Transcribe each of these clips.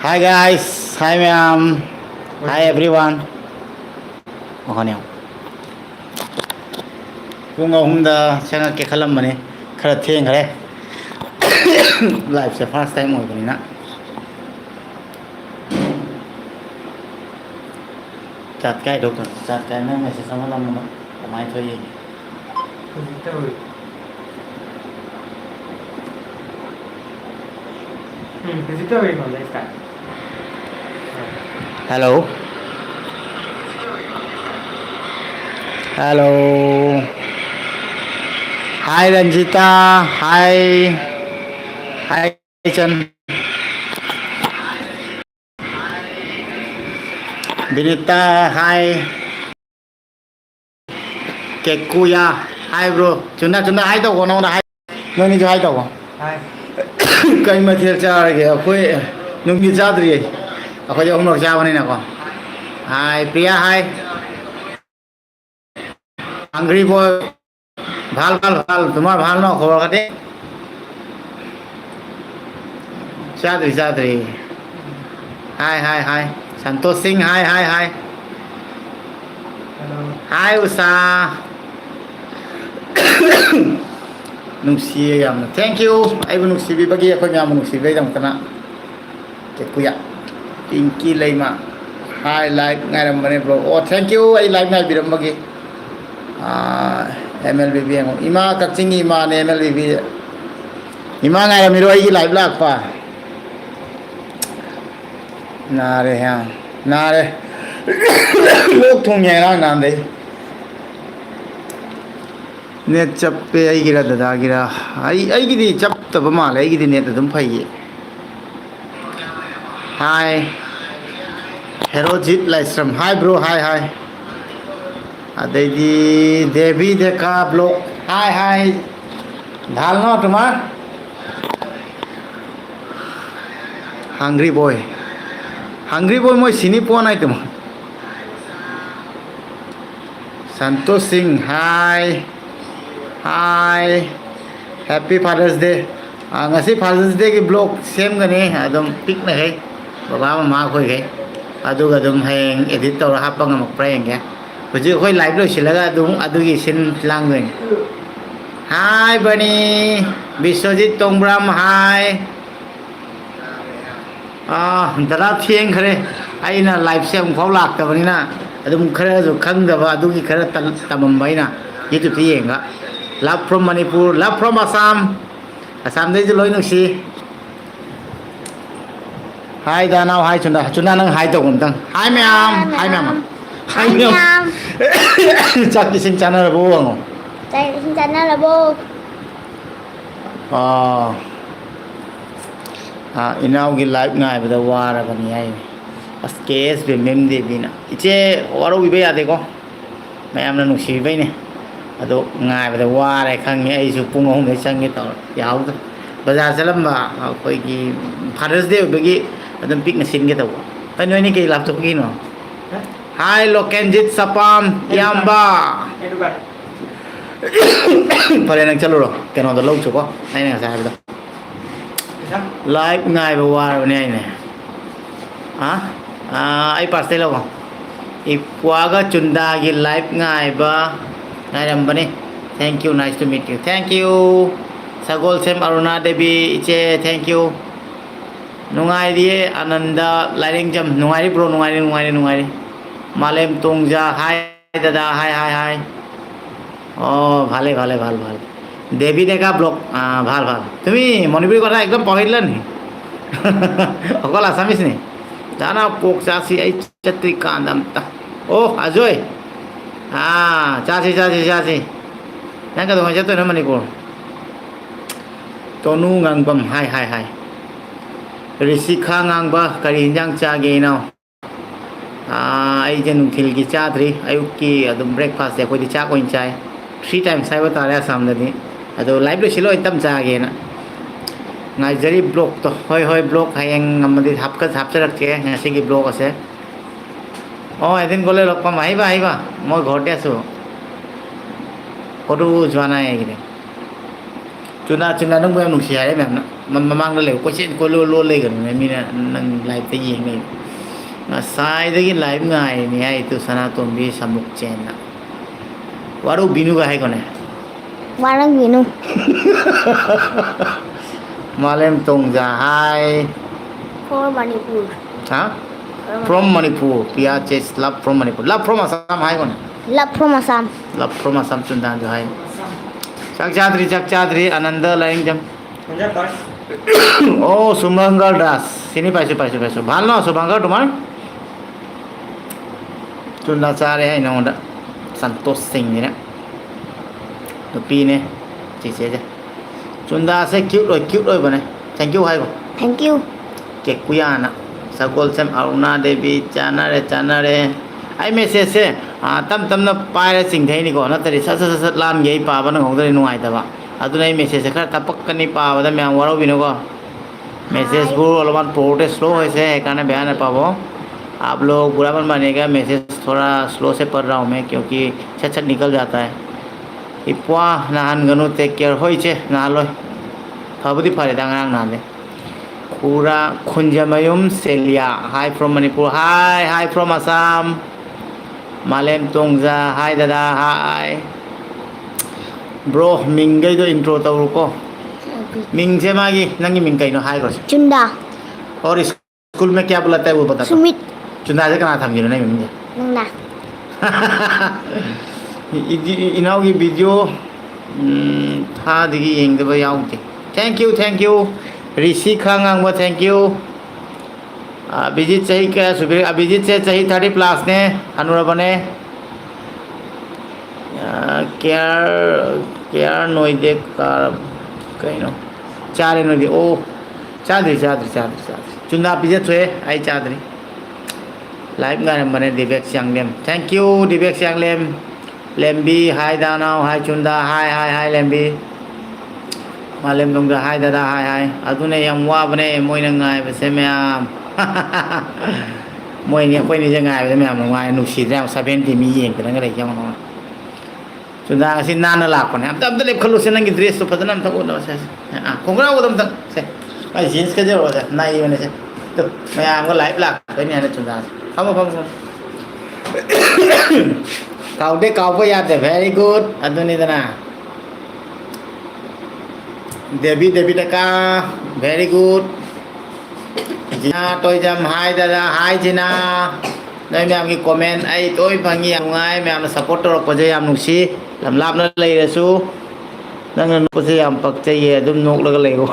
Hi guys, hi ma'am, hi everyone. Makanya. Kung ahumda channel ke khalam mane khara theng khare live se first time hoy bani na chat kai dok chat kai na me se samalam ma kamai thoi ye hello hello hi Ranjita hi hi Chan Binita hi Kekuya hi bro chuna hi to ko na hi no ni jo hi to ko hi kai ma thel cha ra ge khoi nung ni cha dri akhoi jo hom cha bani na ko hi Priya hi Angry boy ভাল তোমার ভাল ন খবর খাতি চাদরি high Santosh Singh high Usha nungsi yamna thank you aibu nungsi bi bagi aku nyam nungsi bai dam kana ke kuya pinky leima hi live ngaram mane bro oh thank you ai live ngai biram bagi MLBB ima kakchingi ima ne MLBB ima ngai miro ai live lak pa nare ha nare lok thong ye na nan dei net chappe ai gira dada gira ai gi di chap ta ba ma le ai gi di net adum phai ye hi herojit laisram hi bro hi adedi devi dekha blog hi dhal no tomar hungry boy moi sini po nai tomar santosh singh hi happy father's day ngasi father's day ki blog same gani adum pic na hai baba mama khoi ge aduga dum heng edit tor hapang mak prank ya Hujui khoi live lo silaga dung adugi sin lang doing hi bunny Biswajit Tongbram hi dara thieng khare aina live se phau lak ta bani na adum khara ju khang da ba adugi khara tamam bai na youtube ti yenga love from Manipur love from Assam dei ju loi nu si hi Danau hi chuna nang hi to gun tang hi ma'am hi ma'am chắc cái sinh channel là bố không? Đây sinh channel là bố. Inau cái live ngay bây giờ qua rồi còn nhảy. As case về mem đi bina. Iche waro bị bây giờ đấy có. Mẹ em là nụ xì vậy nè. Ado ngay bây giờ qua đây khang nhảy chụp pung ông để sang cái tàu giáo thôi. Bây giờ sẽ làm mà coi cái Father's Day bây cái adem pic nó xin cái tàu. Tại nơi này cái làm chụp cái nó. Hai Lokenjit Sapam Yamba. Pada nang chalo ro. Keno do log chuko. Nai nang sa habda. Live ngai ba war ne ai ne. Ai pastel lo. Ipwaga chunda gi live ngai ba. Ngai ram bani. Thank you, nice to meet you. Thank you. Sagol Sem Aruna Devi iche thank you. Nungai die Ananda Liring Jam nungai bro nungai Malem Tungja hi dada hi oh ভালে ভাল দেবী দেখা blog ভাল তুমি মণিপুৰী কথা একদম পাহৰিলা নি অকল Assamese নি জানা পোক চাচি এই চত্ৰি কান্দাম তা ও আজয় চাচি nang ka dong ja to na Manipur tonu ngangbam hi risika ngangba kari hinjang cha ge now ai jen thil gi cha thri ayuk ki adum breakfast de ko di cha ko in chai 3 times sai bata la sam dani ado live lo silo itam cha ge na ngai jari blog to hoi blog hayang amadi hap charak che ngasi gi blog ase edin gole lok pam aiba moi ghorte asu kodu jwana ai gi chuna nung bem nung si hai mem na มันmamang le ko chen ko lo le kan mi na nang live te yeng ni na sai de gi live ngai ni ai tu sana tom bi samuk chen na waru binu ga hai kone Warang Vinu. malem tong ja hai For Manipur. ha from manipur pia ches love from manipur love from assam hai kone Love from Assam. love from assam chun dan jo hai chak chadri ananda laing jam oh Subhankar Das sini পাইছো ভাল ন Subhankar তোমার চুন্ডা চারে hai nong da santosh singh ni na to pi ne chi che ja chunda se cute rồi bane thank you hai ko Thank you. ke kuya na sagol sem aruna devi chana re ai message se tam na pai ra sing thai ni ko na tari sat lam yei pa ba na ngong tari nuai ta ba adu nei message se khar tapak kan ni pa ba da myam waro bino ko message को अलमान protest slow है से कारण बयान है पावो आप लोग बुरा मन मानिएगा मैसेज थोड़ा स्लो से पढ़ रहा हूँ मैं क्योंकि छट निकल जाता है इप्वा नाहन गनु टेक केयर होई छे ना लो फबदी फरे दांगांग ना ले पूरा Khunjamayum Selia hi from Manipur hi from Assam मालेम तोंगजा हाई दादा हाई ब्रो मिंगई तो इंट्रो तौर को मिंग से मागी नंगी मिंग कहीं नो हाई क्रॉस Chunda. और स्कूल में क्या बुलाता है वो बता दो Sumit. चुना से कहाँ था मुझे नहीं मिंग Nang na. इनाओ की वीडियो था दिखी यंग दबा याऊं थे थैंक यू ऋषि खांगांग वो थैंक यू अभिजीत चाहिए क्या सुबह अभिजीत से चाहिए 30+ ने अनुराबने केयर नोइदे कार कहीं नो चारे नोइदे ओ चादरी चुना पीछे छुए आई चादरी लाइव गाने बने दिव्यक सियांगलेम थैंक यू दिव्यक सियांगलेम लेम्बी हाय दानाव हाय चुंदा हाय लेम्बी मालेम दोंगा हाय दादा हाय अदुने यम वाबने मोइना ngai बसे मैम मोइने कोइनि जे ngai बसे मैम ngai नुसी रे 70 मी येंग तन गरे यम नो चुंदा गसि नाना लापने अब तब लेप खलु से नंगी ड्रेस तो फदना त ओन से कोंगरा ओदम त से आई जींस के जे रोजा नाई बने से तो मैम को लाइव लाक बने ने चुंदा हम काउडे काउको याद है वेरी गुड अदुनी दना देवी टका वेरी गुड जिना तोय जम हाय दादा हाय जिना नोय मैम की कमेंट आई तोय फंगी यांगाय मैम सपोर्ट तोरक पजे याम नुसी लमलाप न लेरसु नंग नुपसे याम पक्चे ये अदुम नोक लग लेगो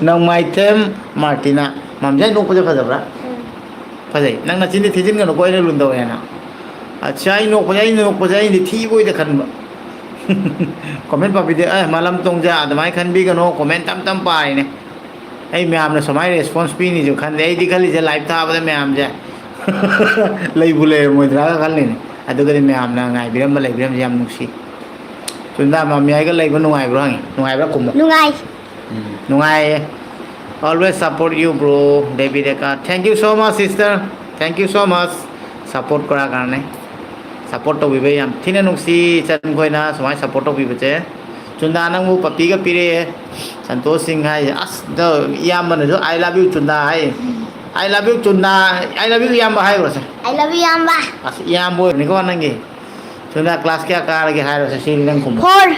नंग माइथम मार्टिना ममजे नोक पजे फजबरा फजे नंग न चिंदि थिजिन गनो कोइ ने लुंदो याना अच्छा इ नोक पजे नि थी बोय दे खनबा कमेंट पापी दे मालम तोंजा अदमाय खनबी गनो कमेंट तम पाय ने आई मैम ने समाय रेस्पॉन्स पी नि जो खन दे आई दिखली जे लाइव था बदे मैम जे लई बुले मोइद्रा खलनि ने अदुगदि मैम ना ngai बिरम लई बिरम याम नुसी चुंदा मामियाय ग लईबो नुंगाय ब्रो हंगी नुंगाय ब्रा कुम Nungai. नुंगाय always support you bro David Eka thank you so much sister thank you so much support करा कारणे support तो बिबे याम थिने नुसी चन खोइना समाय support तो बिबे चे चुंदा नंगु पपी का पीरे संतोष सिंह है अस द याम मन जो I love you चुंदा है I love you चुंदा I love you याम है रोसे I love you Yamba. अस याम बोल निको नंगे चुंदा क्लास क्या कार के है रोसे सीरी नंग कुम 4.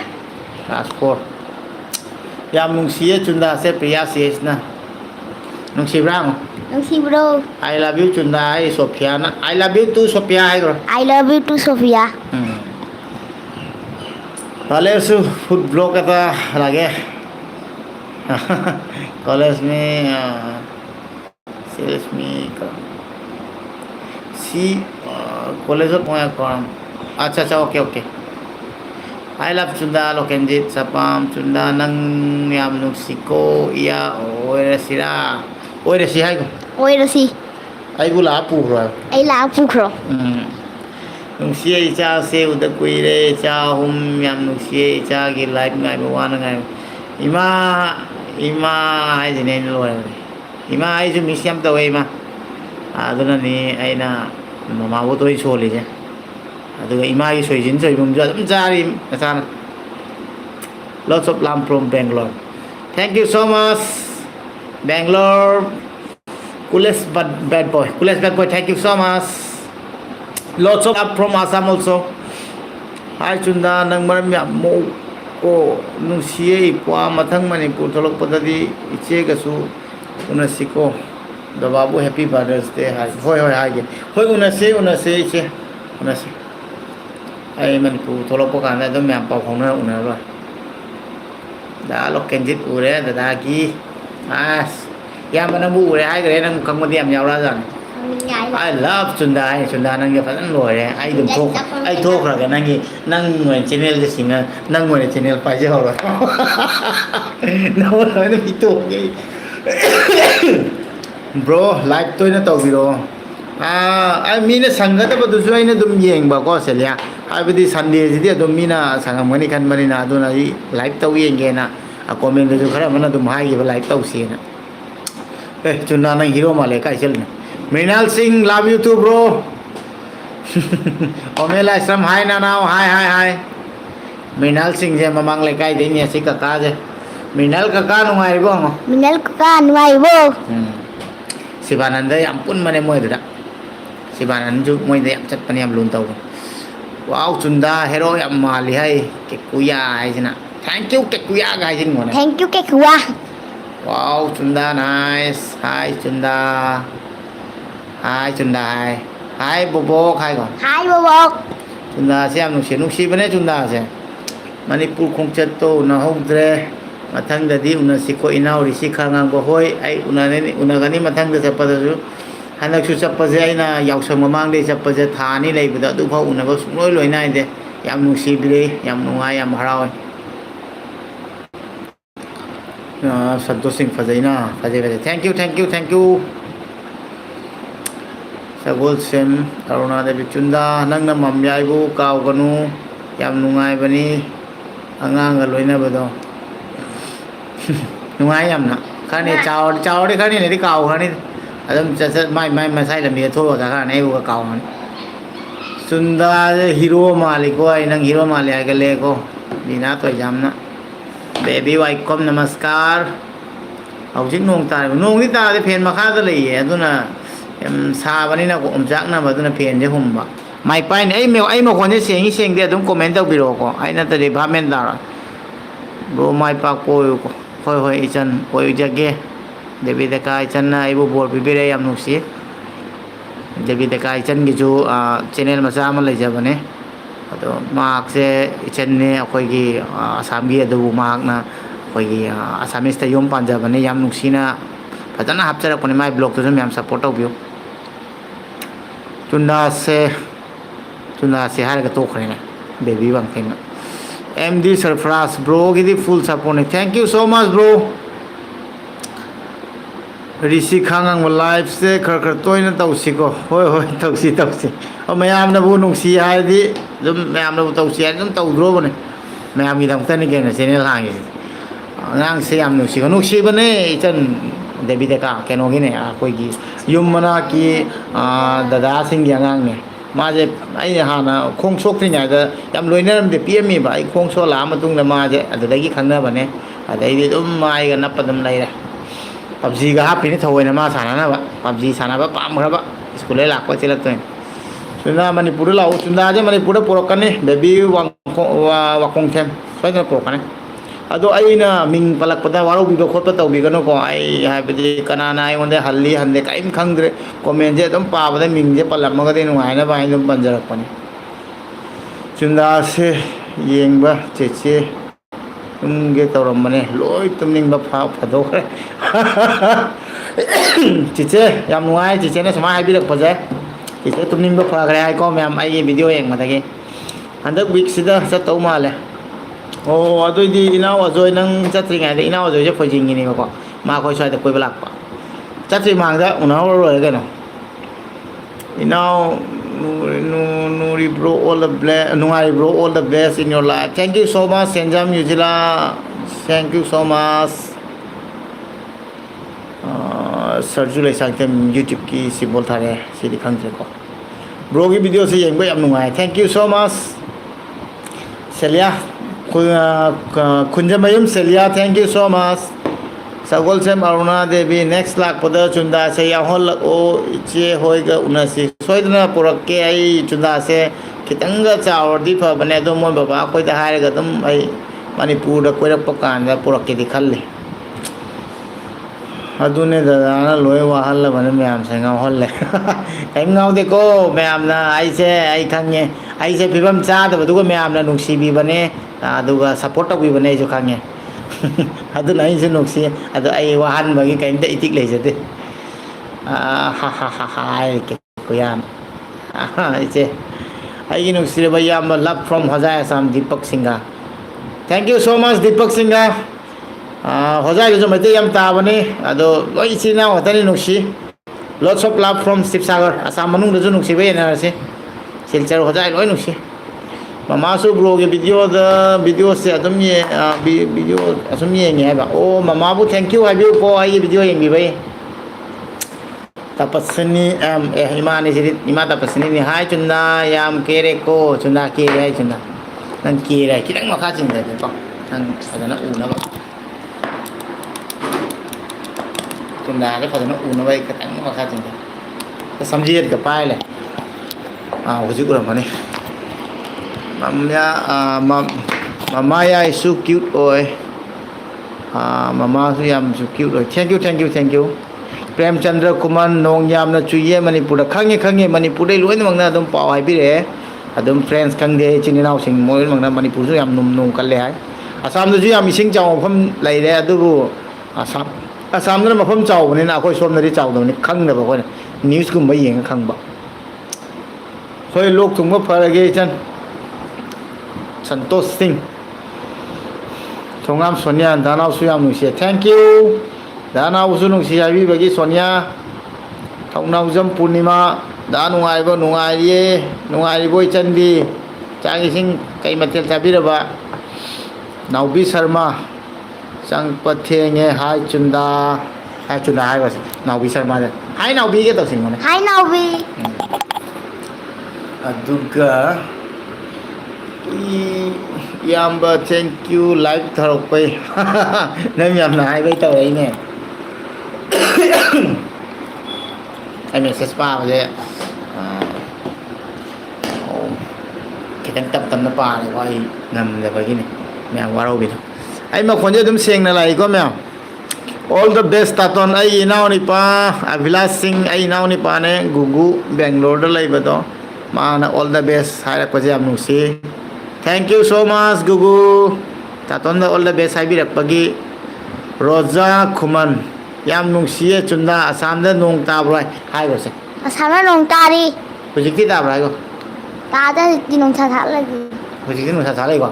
क्लास 4 याम नुसी चुंदा से प्रिया सीएस ना नुसी ब्रांग Nung si bro. I love you चुंदा है सोफिया ना I love you तू सोफिया है रो I love you to Sophia. College food blog आता लगे कॉलेज में सेल्स में सी कॉलेज अच्छा ओके आई लव चुंदा लोकेंजित सपाम चुंदा नंग याम नुसिको या ओरे सिरा है को Oi Rosi. आई बुला पूरा Ay la pukro. नुसिये इचा से उधर कोई रे इचा हम याम नुसिये इचा की लाइफ में बवान में इमा है जिन्हें लोग इमा है जो मिसियम तो वही माँ आदुना नहीं आई ना मामा वो तो ही छोड़ लीजिए आदुना इमा ही सोई जिन सोई मुझे तुम जारी ऐसा lots of lamb from Bangalore thank you so much Bangalore coolest but bad boy thank you so much lots of love from Assam also hi Chunda nang maram yam mo ko nung siye ipwa mathang Manipur tholok padadi iche gasu unasiko the babu happy Father's Day hi hoi hi hoi unase iche unase ai Manipur tholok pa kan da myam pa phong na unara da lok kenjit ure da da ki as ya mana bu ure ai gre nang kang ma diam yaw ra jan Mình ngại I love Chunda nang ya phan loi re ai dum thok ai thok ra ga nang nang ngoi channel je singa nang ngoi channel pa je ho ra no no no itu bro live tôi na tau biro ai mi na sanga ta du ai na dum yeng ba ko se ya ai bidi Sunday ji dia dum mi na sanga mani kan mani na du na live tau yeng ge na a comment de khara mana dum hai ge live tau si na Chunda nang hero ma le kai chel na Mrinal Singh, love you too, bro. Omela Islam, hi now, hi. Mrinal Singh je mamang lekai din ya si kaka je. Mrinal kaka nungai bo. Minal ko ka nuai bo. Sibananda ampun mane moy da. Sibananda ju moy da chat pani am lun tau. Wow, Chunda hero am mali hai ke kuya hai jina. Thank you ke kuya ga jin ngone. Thank you ke kuwa. Wow, Chunda nice. Hi Chunda. Hi Chunda hi Bobo hi còn Hai bo bo. Chunda xem nung si bane Chunda se Manipur khong chat to na hong dre mathang da di una siko inau ri si khangang bo hoi ai una gani mathang da chapa da su hanak su chapa je ai na yaw sam mamang de chapa je tha ni lei ba du phau una ba su loi loi nai de yam nung si bile yam nungai yam harau Santosh Singh fajaina fajai thank you Sagol Sem Aruna Devi Chunda nang na mamyai bu kaw kanu yam nungai bani angang ga loina bado nungai yam na khani chaw de khani ne kaw khani adam cha mai sai lam ye tho ga khani bu kaw man Chunda hero mali ko ai nang hero mali ai ga le ko dina to jam na baby welcome namaskar au jing nong ta nong ni ta de phen ma kha ga le ye aduna sa bani na ko omjak na baduna pen je humba mai pai ne ai ma kon je seng de dum comment tau biro ko ai na ta de bhamen da bro mai pa ko hoi ichan ko jage debi de kai chan na ai bo bor bi bere yam nu si debi de kai chan gi ju channel ma sa ma le ja bane ado mark se ichan ne akoi gi asam gi adu mark na akoi gi asamis ta yom pan ja bane yam nu si na phajana hapchara ko ne mai blog to yam support tau bio Chunda se har ga to khare na baby bang thing MD Surfras bro gidi full support thank you so much bro Rishi Khangang live se khar toina tausi ko hoi tausi o mayam na bu nung si hai di dum mayam na bu tausi dum tau dro bane mayam gi dam tan ni ge na channel hang ngang se yam nung si bane chan Devi Deka keno gi ne koi gi yum mana ki dada sing yang ang ne ma je ai ha na khong sok ni nya ga yam loina ram de pm mi ba ai khong so la ma tung na ma je adai gi khang na ba ne adai di dum mai ga nap padam lai ra PUBG ga happy ni thoi na ma sana na ba PUBG sana ba pam ra ba school le lak ko chila to Chunda Manipur la Chunda je Manipur poro kan ni baby wa kong them sai na poro kan ado ai na ming palak pada waro bi khot pa tau bi gano ko ai ha bi kana na ai onde halli hande kaim khangre comment je dum pa ba ming je palam ma ga de nu ai na ba dum banjar pani Chunda se yeng ba che ge tawram mane loi tumning ba pha phado kre che yam nuai che ne sama ai bi lak pa je che tumning ba pha kre ai ko mem ai video yeng ma ta ge handak week sida sa tau ma le oh adoi di inau azoi nang chatri ngai de inau azoi je phojing ni ko ma khoi sai de koi balak pa chatri mang da unau ro ga no inau nuri bro all the bless nungai bro all the best in your life thank you so much Senjam Yuzila thank you so much Sarjulai Sangtem YouTube ki simbol thare sidi khang je ko bro ki video se yeng ba yam nungai thank you so much Celia Kunjamayum Celia thank you so much ꯁꯒꯣꯜꯁꯦꯝ Aruna Devi next ꯂꯥꯛꯄꯗ ꯆꯨꯟꯗꯥꯁꯦ ꯌꯥꯎꯍꯜꯂꯛꯑꯣ ꯏꯆꯦ ꯍꯣꯏꯒ ꯎꯅꯁꯤ ꯁꯣꯏꯗꯅ ꯄꯨꯔꯛꯀꯦ ꯑꯩ ꯆꯨꯟꯗꯥꯁꯦ ꯈꯤꯇꯪꯒ ꯆꯥꯎꯔꯗꯤ ꯐꯕꯅꯦ ꯑꯗꯣ ꯃꯣꯏ ꯕꯕꯥ ꯑꯩꯈꯣꯏꯗ ꯍꯥꯏꯔꯒ ꯑꯗꯨꯝ ꯑꯩ ꯃꯅꯤꯄꯨꯔꯗ ꯀꯣꯏꯔꯛꯄ ꯀꯥꯟꯗ ꯄꯨꯔꯛꯀꯦꯗꯤ ꯈꯜꯂꯤ ꯑꯗꯨꯅꯦ ꯗꯗꯥꯅ ꯂꯣꯏ ꯋꯥꯍꯜꯂꯕꯅꯤ ꯃꯌꯥꯝꯁꯦ ꯉꯥꯎꯍꯜꯂꯦ ꯀꯔꯤꯝ ꯉꯥꯎꯗꯦꯀꯣ ꯃꯌꯥꯝꯅ ꯑꯩ ꯈꯪꯉꯦ ꯑꯩꯁꯦ ꯐꯤꯕꯝ ꯆꯥꯗꯕꯗꯨꯒ ꯃꯌꯥꯝꯅ ꯅꯨꯡꯁꯤꯕꯤꯕꯅꯦ ꯑꯗꯨꯒ ꯁꯞꯄꯣꯔꯠ ꯇꯧꯕꯤꯕꯅꯦ ꯑꯩꯁꯨ ꯈꯪꯉꯦ ꯑꯗꯨꯅ ꯑꯩꯁꯨ ꯅꯨꯡꯁꯤ ꯑꯗꯣ ꯑꯩ ꯋꯥꯍꯟꯕꯒꯤ ꯀꯔꯤꯝꯇ ꯏꯇꯤꯛ ꯂꯩꯖꯗꯦ ꯍꯥ ꯍꯥ ꯍꯥ ꯍꯥꯏꯔꯤꯀꯦ ꯀꯨꯌꯥꯝ ꯏꯆꯦ ꯑꯩꯒꯤ ꯅꯨꯡꯁꯤꯔꯕ ꯏꯌꯥꯝꯕ love from Hojai Assam Dipak Singha thank you so much Dipak Singha ꯍꯣꯖꯥꯏꯗꯁꯨ ꯃꯩꯇꯩ ꯌꯥꯝ ꯇꯥꯕꯅꯤ ꯑꯗꯣ ꯂꯣꯏ ꯏꯆꯤꯜ ꯏꯅꯥꯎ ꯉꯥꯛꯇꯅꯤ ꯅꯨꯡꯁꯤ lots of love from Sibsagar Assam ꯃꯅꯨꯡꯗꯁꯨ ꯅꯨꯡꯁꯤꯕ ꯌꯦꯟꯅꯔꯁꯤ ꯁꯤꯜꯆꯔ ꯍꯣꯖꯥꯏ ꯂꯣꯏ ꯅꯨꯡꯁꯤ ꯃꯃꯥꯁꯨ ꯕ꯭ꯔꯣꯒꯤ ꯚꯤꯗꯤꯑꯣꯁꯦ ꯑꯗꯨꯝ ꯚꯤꯗꯤꯑꯣ ꯑꯁꯨꯝ ꯌꯦꯡꯉꯦ ꯍꯥꯏꯕ ꯑꯣ ꯃꯃꯥꯕꯨ ꯊꯦꯡꯛ ꯌꯨ ꯍꯥꯏꯕꯤꯌꯨꯀꯣ ꯑꯩꯒꯤ ꯚꯤꯗꯤꯑꯣ ꯌꯦꯡꯕꯤꯕꯩ ꯇꯄꯁꯤꯅꯤ ꯏꯃꯥꯅꯤꯁꯤꯗꯤ ꯏꯃꯥ ꯇꯄꯁꯤꯅꯤꯅꯤ ꯍꯥꯏ ꯆꯨꯟꯗꯥ ꯌꯥꯝ ꯀꯦꯔꯦꯀꯣ ꯆꯨꯟꯗꯥ ꯀꯦꯔꯦ ꯍꯥꯏ ꯆꯨꯟꯗꯥ ꯅꯪ ꯀꯦꯔꯦ ꯈꯤꯇꯪ ꯃꯈꯥ ꯆꯤꯡꯊꯒꯦꯀꯣ ꯅꯪ ꯐꯖꯅ ꯎꯅꯕ ꯆꯨꯟꯗꯥꯁꯦ ꯐꯖꯅ ꯎꯅꯕ ꯑꯩ ꯈꯤꯇꯪ ꯃꯈꯥ ꯆꯤꯡꯊꯒꯦ ꯁꯝꯖꯦꯠꯀ ꯄꯥꯏ ꯂꯩ ꯍꯧꯖꯤꯛ ꯎꯔꯝꯃꯅꯤ ꯃꯃꯥꯌꯥꯏꯁꯨ ꯀ꯭ꯌꯨꯠ ꯑꯣꯏ ꯃꯃꯥꯁꯨ ꯌꯥꯝꯁꯨ ꯀ꯭ꯌꯨꯠ ꯑꯣꯏ ꯊꯦꯡꯛ ꯌꯨ ꯄ꯭ꯔꯦꯝꯆꯟꯗ꯭ꯔ ꯀꯨꯃꯥꯔ ꯅꯣꯡ ꯌꯥꯝꯅ ꯆꯨꯏꯌꯦ ꯃꯅꯤꯄꯨꯔꯗ ꯈꯪꯉꯦ ꯃꯅꯤꯄꯨꯔꯗꯩ ꯂꯣꯏꯅꯃꯛꯅ ꯑꯗꯨꯝ ꯄꯥꯎ ꯍꯥꯏꯕꯤꯔꯛꯑꯦ ꯑꯗꯨꯝ ꯐ꯭ꯔꯦꯟꯁ ꯈꯪꯗꯦ ꯏꯆꯤꯟ ꯏꯅꯥꯎꯁꯤꯡ ꯂꯣꯏꯅꯃꯛꯅ ꯃꯅꯤꯄꯨꯔꯁꯨ ꯌꯥꯝ ꯅꯣꯡ ꯀꯜꯂꯦ ꯍꯥꯏ ꯑꯁꯥꯝꯗꯁꯨ ꯌꯥꯝ ꯏꯁꯤꯡ ꯆꯥꯎꯕ ꯃꯐꯝ ꯂꯩꯔꯦ ꯑꯗꯨꯕꯨ ꯑꯁꯥꯝꯗꯅ ꯃꯐꯝ ꯆꯥꯎꯕꯅꯤꯅ ꯑꯩꯈꯣꯏ ꯁꯣꯝꯗꯗꯤ ꯆꯥꯎꯗꯕꯅꯤ ꯈꯪꯗꯕ ꯑꯩꯈꯣꯏꯅ ꯅ꯭ꯌꯨꯁꯀꯨꯝꯕ ꯌꯦꯡꯉ ꯈꯪꯕ ꯍꯣꯏ ꯂꯣꯛ ꯊꯨꯡꯕ ꯐꯔꯒꯦ ꯏꯆꯟ ꯁꯟꯇꯣꯁ ꯁꯤꯡ ꯊꯣꯉꯥꯝ ꯁꯣꯅꯤꯌꯥ ꯗꯥꯅꯥꯎꯁꯨ ꯌꯥꯝ ꯅꯨꯡꯁꯤꯌꯦ ꯊꯦꯡꯛ ꯌꯨ ꯗꯥꯅꯥꯎꯁꯨ ꯅꯨꯡꯁꯤ ꯍꯥꯏꯕꯤꯕꯒꯤ ꯁꯣꯅꯤꯌꯥ ꯊꯧꯅꯥꯎꯖꯝ ꯄꯨꯔꯅꯤꯃꯥ ꯗꯥ ꯅꯨꯡꯉꯥꯏꯔꯤꯕꯣ ꯏꯆꯟꯗꯤ ꯆꯥꯛ ꯏꯁꯤꯡ ꯀꯩ ꯃꯊꯦꯜ ꯆꯥꯕꯤꯔꯕ ꯅꯥꯎꯕꯤ ꯁꯔꯃ ꯆꯪꯄ ꯊꯦꯡꯉꯦ ꯍꯥꯏ ꯆꯨꯟꯗꯥ ꯍꯥꯏꯕꯁꯦ ꯅꯥꯎꯕꯤ ꯁꯔꯃꯥꯁꯦ ꯍꯥꯏ ꯅꯥꯎꯕꯤꯒ ꯇꯧꯁꯤꯟꯕꯅꯦ ꯍꯥꯏ ꯅꯥꯎꯕꯤ ꯑꯗꯨꯒ ꯏꯌꯥꯝꯕ ꯊꯦꯡꯛ ꯌꯨ ꯂꯥꯏꯚ ꯊꯥꯔꯛꯄꯩ ꯅꯪ ꯌꯥꯝꯅ ꯍꯥꯏꯕꯩ ꯇꯧꯔꯛꯏꯅꯦ ꯑꯩ ꯃꯦꯁꯦꯖ ꯄꯥꯕꯁꯦ ꯈꯤꯇꯪ ꯇꯞꯅ ꯄꯥꯔꯦꯀꯣ ꯑꯩ ꯉꯝꯗꯕꯒꯤꯅꯤ ꯃꯌꯥꯝ ꯋꯥꯔꯧꯕꯤꯅꯨ ꯑꯩ ꯃꯈꯣꯟꯁꯦ ꯑꯗꯨꯝ ꯁꯦꯡꯅ ꯂꯥꯛꯏꯀꯣ ꯃꯌꯥꯝ ꯑꯣꯜ ꯗ ꯕꯦꯁ ꯇꯥꯇꯣꯟ ꯑꯩꯒꯤ ꯏꯅꯥꯎꯅꯤꯄꯥ ꯑꯚꯤꯂꯥꯁ ꯁꯤꯡ ꯑꯩ ꯏꯅꯥꯎꯅꯤꯄꯥꯅꯦ ꯒꯨꯒꯨ ꯕꯦꯡꯒ꯭ꯂꯣꯔꯗ ꯂꯩꯕꯗꯣ ꯃꯥꯅ ꯑꯣꯜ ꯗ ꯕꯦꯁ ꯍꯥꯏꯔꯛꯄꯁꯦ ꯌꯥꯝ ꯅꯨꯡꯁꯤ ꯊꯦꯡꯛ ꯌꯨ ꯁꯣ ꯃꯆ ꯒꯨꯒꯨ ꯇꯥꯇꯣꯟꯗ ꯑꯣꯜ ꯗ ꯕꯦꯁ ꯍꯥꯏꯕꯤꯔꯛꯄꯒꯤ ꯔꯣꯖꯥ ꯈꯨꯃꯟ ꯌꯥꯝ ꯅꯨꯡꯁꯤꯌꯦ ꯆꯨꯟꯗꯥ ꯑꯁꯥꯝꯗ ꯅꯣꯡ ꯇꯥꯕ꯭ꯔꯣ ꯍꯥꯏꯈꯣꯁꯦ ꯑꯁꯥꯝꯗ ꯅꯣꯡ ꯇꯥꯔꯤ ꯍꯧꯖꯤꯛꯇꯤ ꯇꯥꯕ꯭ꯔꯥ ꯍꯥꯏꯈꯣ ꯇꯥꯗ ꯍꯧꯖꯤꯛꯇꯤ ꯅꯨꯡꯁꯥ ꯁꯥꯠꯂꯒꯤ ꯍꯧꯖꯤꯛꯇꯤ ꯅꯨꯡꯁꯥ ꯁꯥ ꯂꯩꯀꯣ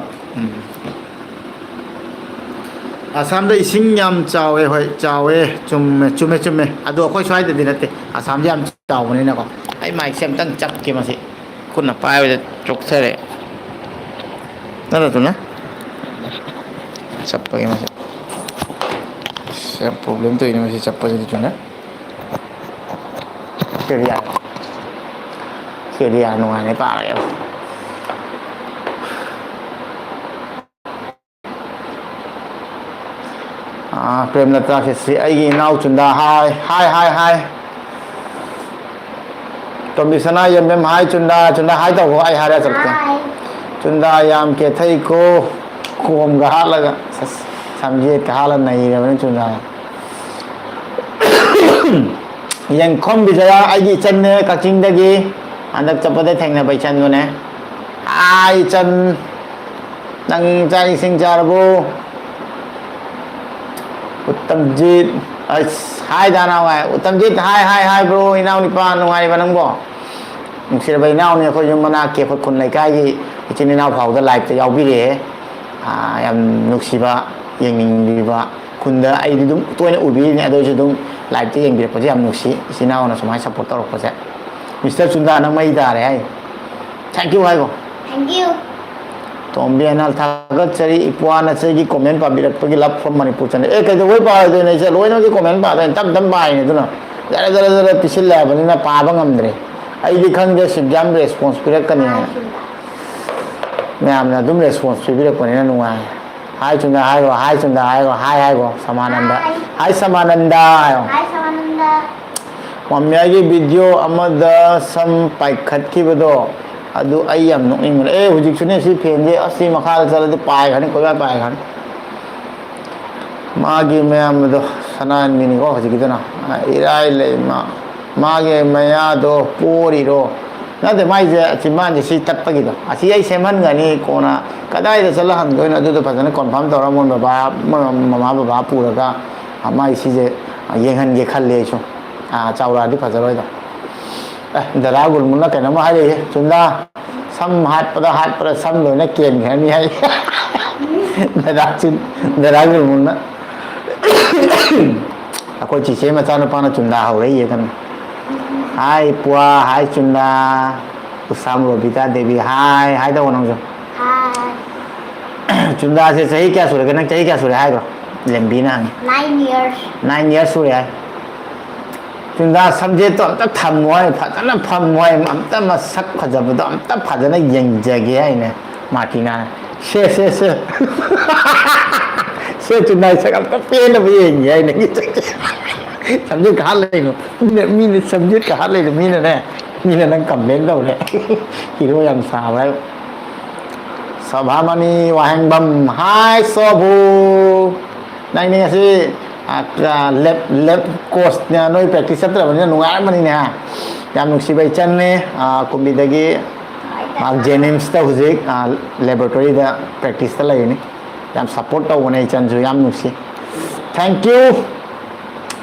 ꯑꯁꯥꯝꯗ ꯏꯁꯤꯡ ꯌꯥꯝ ꯆꯥꯎꯋꯦ ꯍꯣꯏ ꯆꯥꯎꯋꯦ ꯆꯨꯝꯃꯦ ꯑꯗꯣ ꯑꯩꯈꯣꯏ ꯁ꯭ꯋꯥꯏꯗꯗꯤ ꯅꯠꯇꯦ ꯑꯁꯥꯝꯁꯦ ꯌꯥꯝ ꯆꯥꯎꯕꯅꯤꯅꯀꯣ ꯑꯩ ꯃꯥꯏꯛꯁꯦ ꯑꯝꯇꯪ ꯆꯞꯀꯦ ꯃꯁꯤ ꯈꯨꯠꯅ ꯄꯥꯏꯕꯗ ꯆꯣꯛꯊꯔꯦ ꯅꯠꯇꯅ ꯆꯞꯄꯒꯦ ꯃꯁꯤ ꯄ꯭ꯔꯣꯕ꯭ꯂꯦꯝ ꯇꯧꯔꯤꯅꯦ ꯃꯁꯤ ꯆꯠꯄꯁꯤꯗꯤ ꯆꯨꯝꯅ ꯁꯤꯗꯤ ꯌꯥꯝ ꯅꯨꯡꯉꯥꯏꯅ ꯄꯥꯔꯒꯦꯕ ꯄ꯭ꯔꯦꯝꯂꯇꯥ ꯈꯦꯇ꯭ꯔꯤ ꯑꯩꯒꯤ ꯏꯅꯥꯎ ꯆꯨꯟꯗꯥ ꯍꯥꯏ ꯇꯣꯝꯕꯤꯁꯅꯥ ꯌꯦꯝꯕꯦꯝ ꯍꯥꯏ ꯆꯨꯟꯗꯥ ꯍꯥꯏ ꯇꯧꯈꯣ ꯑꯩ ꯍꯥꯏꯔ ꯆꯠꯀꯦ ꯍꯥꯏ ꯆꯨꯟꯗꯥ ꯌꯥꯝ ꯀꯦꯊꯩꯀꯣ ꯈꯣꯝꯒ ꯍꯥꯠꯂꯒ ꯁꯝꯖꯦꯠꯀ ꯍꯥꯠꯂ ꯅꯩꯔꯕꯅꯤ ꯆꯨꯟꯗꯥ ꯌꯦꯡꯈꯣꯝ ꯕꯤꯖꯌꯥ ꯑꯩꯒꯤ ꯏꯆꯟꯅꯦ ꯀꯛꯆꯤꯡꯗꯒꯤ ꯍꯟꯗꯛ ꯆꯠꯄꯗ ꯊꯦꯡꯅꯕ ꯏꯆꯟꯗꯨꯅꯦ ꯏꯆꯟ ꯅꯪ ꯆꯥꯛ ꯏꯁꯤꯡ ꯆꯥꯔꯕꯣ ꯎꯠꯇꯝꯖꯤꯠ ꯑꯁ ꯍꯥꯏ ꯗꯥꯅꯥꯎ ꯍꯥꯏ ꯎꯠꯇꯝꯖꯤꯠ ꯍꯥꯏ ꯕ꯭ꯔꯣ ꯏꯅꯥꯎ ꯅꯨꯄꯥ ꯅꯨꯡꯉꯥꯏꯔꯤꯕ ꯅꯪꯕꯣ ꯅꯨꯡꯁꯤꯔꯕ ꯏꯅꯥꯎꯅꯤ ꯑꯩꯈꯣꯏ ꯌꯨꯝ ꯃꯅꯥꯛꯀꯤ ꯑꯩꯈꯣꯏ ꯈꯨꯟ ꯂꯩꯀꯥꯏꯒꯤ ꯏꯆꯤꯟ ꯏꯅꯥꯎ ꯐꯥꯎꯗ ꯂꯥꯏꯚꯇ ꯌꯥꯎꯕꯤꯔꯛꯑꯦ ꯌꯥꯝ ꯅꯨꯡꯁꯤꯕ ꯌꯦꯡꯅꯤꯡꯕꯤꯕ ꯈꯨꯟꯗ ꯑꯩꯗꯤ ꯑꯗꯨꯝ ꯇꯣꯏꯅ ꯎꯕꯤꯔꯤꯅꯤ ꯑꯗꯨ ꯑꯣꯏꯔꯁꯨ ꯑꯗꯨꯝ ꯂꯥꯏꯚꯇ ꯌꯦꯡꯕꯤꯔꯛꯄꯁꯦ ꯌꯥꯝ ꯅꯨꯡꯁꯤ ꯏꯆꯤꯟ ꯏꯅꯥꯎꯅ ꯁꯨꯃꯥꯏꯅ ꯁꯞꯄꯣꯔꯠ ꯇꯧꯔꯛꯄꯁꯦ ꯃꯤꯁꯇꯔ ꯆꯨꯟꯗꯥ ꯅꯪ ꯃꯩ ꯇꯥꯔꯦ ꯍꯥꯏ ꯊꯦꯡꯛ ꯌꯨ ꯍꯥꯏꯀꯣ ꯊꯦꯡꯛ ꯌꯨ ꯇꯣꯝꯕꯤ ꯑꯅꯥꯜ ꯊꯥꯒꯠꯆꯔꯤ ꯏꯄ꯭ꯋꯥ ꯅꯆꯦꯒꯤ ꯀꯣꯃꯦꯟ ꯄꯥꯕꯤꯔꯛꯄꯒꯤ ꯂꯞ ꯐ꯭ꯔꯣꯝ ꯃꯅꯤꯄꯨꯔ ꯆꯠꯅꯤ ꯀꯩꯗꯧꯕꯩ ꯄꯥꯔꯣꯏꯗꯣꯏꯅꯣ ꯏꯆꯦ ꯂꯣꯏꯅꯃꯛꯀꯤ ꯀꯣꯃꯦꯟ ꯄꯥꯗꯣꯏꯅꯤ ꯇꯞ ꯄꯥꯏꯅꯤ ꯑꯗꯨꯅ ꯖꯔ ꯄꯤꯁꯤꯜꯂꯛꯑꯕꯅꯤꯅ ꯄꯥꯕ ꯉꯝꯗ꯭ꯔꯦ ꯑꯩꯗꯤ ꯈꯪꯗꯦ ꯁꯤꯛꯌꯥꯝ ꯔꯦꯁꯄꯣꯟꯁ ꯄꯤꯔꯛꯀꯅꯤ ꯍꯥꯏꯅ ꯃꯌꯥꯝꯅ ꯑꯗꯨꯝ ꯔꯦꯁꯄꯣꯟꯁ ꯄꯤꯕꯤꯔꯛꯄꯅꯤꯅ ꯅꯨꯡꯉꯥꯏ Hi Chunda hai go. Hi Chunda hai go. Hi go. Samananda. Hi Samananda. Hi Samananda. Mamya gi video amada sam paikhat ki bado. Adu ai yam nokning hujik sune si pen je asi makha chala de pai khani koi pai khani. Magi mayam do sanan mini ko hujik dana. Irai le magi maya do pori ro. Nade mai je chiman je si tappa gi do. Asi ai seman gani kona kadai da chala han goina adu do phajana confirm tora mon baba mama baba pura ka mai si je yenghan ge khal le chu. Chawra di phajaro da. Dara gul munna kana ma hai chunda sam hat pada sam lo na ken khani hai. Dara gul munna. Ako chi se ma chana pana chunda hau rei ye kan. Hai Pua, hai Chunda, Usam Robita Devi, hai da wonong jo. Hi. Chunda se sahi kya sure kan chahi kya sure hai bro. Lembi na. 9 years. 9 years sure hai. Chunda samje to amta thamoi phajana phamoi amta masak phajaba do amta phajana yengjage hai ne Martina. Se Chunda se amta pe na bi hai ne. Samjit ka le no mi ne samjit ka le mi ne mi ne nang comment đâu ne hero yam sa right Sabhamani Wahangbam hai Sobu nai ne si lep course nya noi practice tra ban nungai mani ne yam nuksi bai chan ne kumbi dagi Mark Jennings ta hujik laboratory da practice ta lai ni yam support ta wone chan ju yam nuksi thank you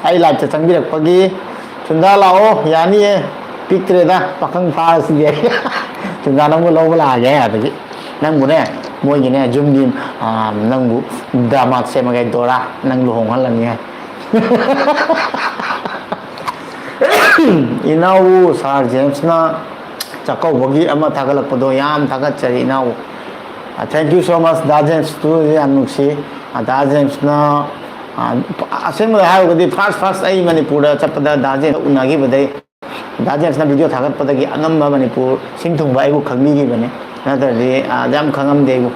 ai live cha changbirak pagi chunda lao yani picture da pakang pass ye chunda nang lo la ge ya de nang bu ne moi gi ne jum dim nang bu damat se ma ge dora nang lu hong han lan ye inau sar james na chakau bagi ama thagalak podo yam thagat chari inau thank you so much da james to anuksi da james na asem hai gadi first ai manipur chapada daje unagi badai daje na video thagat padagi angamba manipur singthung bai bu khangmi gi bane nadari jam khangam de bu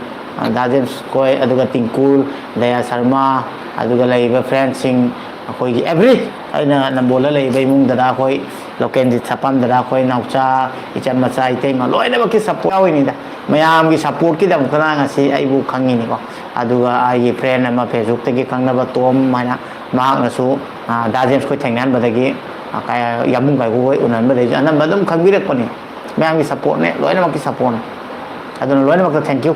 daje koi aduga tingkul daya sharma aduga laiba friend sing koi gi every aina nambola laiba imung dada koi loken di chapam dada koi naucha icham macha itei ma loina ba ki support awini da mayam gi support ki dam kana ngasi ai bu khangi ni ko aduga ai friend ama facebook te gi khangna ba tom mana mahak na su da james ko thengnan ba dagi kaya yamung kai ko unan ba dai anam ba dum khangbi rak pani mayam gi support ne loina ma ki support aduna loina ma thank you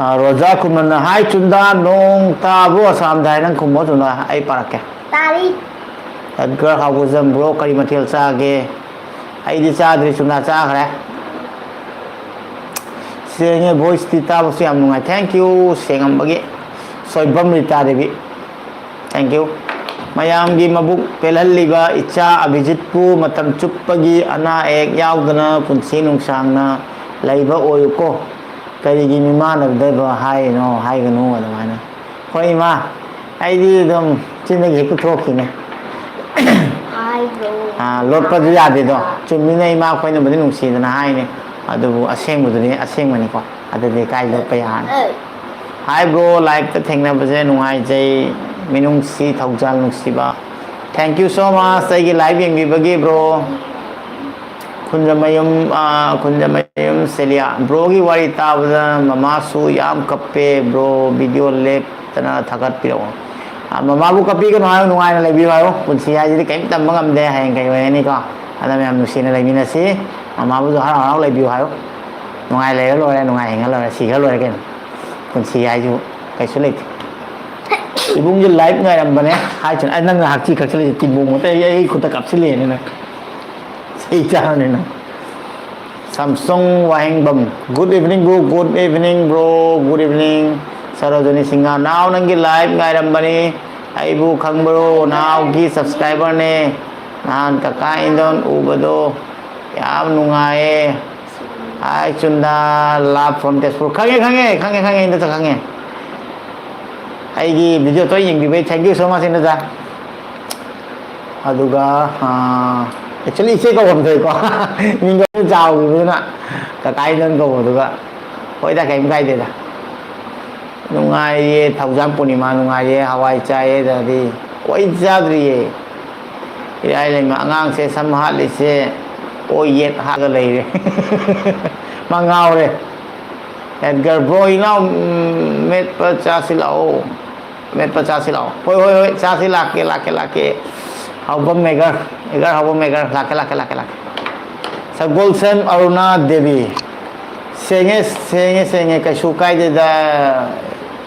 Roja kumana hai chunda nong ta bo sam dai nang kumo chunda ai parake Tari. Edgar how was bro kari mathil cha ge ai di cha dri chunda cha khare senge voice ti ta bo siam nungai thank you sengam bagi soibam rita devi thank you mayam gi mabuk pelalliba icha abhijit pu matam chuppagi ana ek yaudana punsi nungsang na laiba oyuko kari gi mimana deba hai no hai ganu adamana hoi ma ai di dum chinagi ku thoki ne Hi bro. lot pa du ya de do chumi nei ma khoi na bani nungsi dana hai ne adu aseng bu ni aseng mani ko adu de kai lot pa ya hi bro like the thing na baje nungai jai minung si thaujal nungsi ba thank you so much ai gi live yeng bi bagi bro kunjamayum selia bro gi wari ta ba mama su yam kappe bro video lep tana thagat piro mama bu kapi kan hayo nungai na lebi hayo punsi ya jadi kaim tam bangam de hayang kai we ni ko ada me am nusi na lebi na si mama bu har har lebi hayo nungai le lo le nungai hang lo si ga lo ken punsi ya ju kai su le ibung ji live ngai ram bane hai chun ai nang hak chi khak chile tin bung te ai khut kap chile ni na sei cha ni na Samsung Wahangbam good evening bro good evening bro good evening Sarojani Singha now nangi live ngai rambani aibu khangbro now gi subscriber ne nan kaka indon ubado yam nungai ai chunda love from Tezpur khange inda khange ai gi video to yeng bi thank you so much inda ja aduga actually ise ko hom thoi ko min go chao gi na kaka indon ko aduga hoi da kai de da ꯅꯨꯡꯉꯥꯏꯔꯤꯌꯦ ꯊꯧꯖꯥꯝ ꯄꯨꯔꯅꯤꯃꯥ ꯅꯨꯡꯉꯥꯏꯔꯤꯌꯦ ꯍꯋꯥꯏ ꯆꯥꯏꯌꯦ ꯗꯗꯤ ꯑꯣꯏ ꯆꯥꯗ꯭ꯔꯤꯌꯦ ꯏꯔꯥꯏ ꯂꯩꯃ ꯑꯉꯥꯡꯁꯦ ꯁꯝ ꯍꯥꯠꯂꯤꯁꯦ ꯑꯣ ꯌꯦꯠ ꯍꯥꯠꯂ ꯂꯩꯔꯦ ꯃꯥ ꯉꯥꯎꯔꯦ Edgar bro ꯏꯅꯥꯎ ꯃꯦꯠꯄ ꯆꯥꯁꯤ ꯂꯥꯛꯑꯣ ꯃꯦꯠꯄ ꯆꯥꯁꯤ ꯂꯥꯛꯑꯣ ꯍꯣꯏ ꯍꯣꯏ ꯍꯣꯏ ꯆꯥꯁꯤ ꯂꯥꯛꯀꯦ ꯍꯥꯎꯕꯝ ꯃꯦꯒꯔ ꯍꯥꯎꯕꯝ ꯃꯦꯒꯔ ꯂꯥꯛꯀꯦ ꯁꯒꯣꯜꯁꯦꯝ ꯑꯔꯨꯅꯥ ꯗꯦꯕꯤ ꯁꯦꯡꯉꯦ ꯀꯩꯁꯨ ꯀꯥꯏꯗꯦꯗ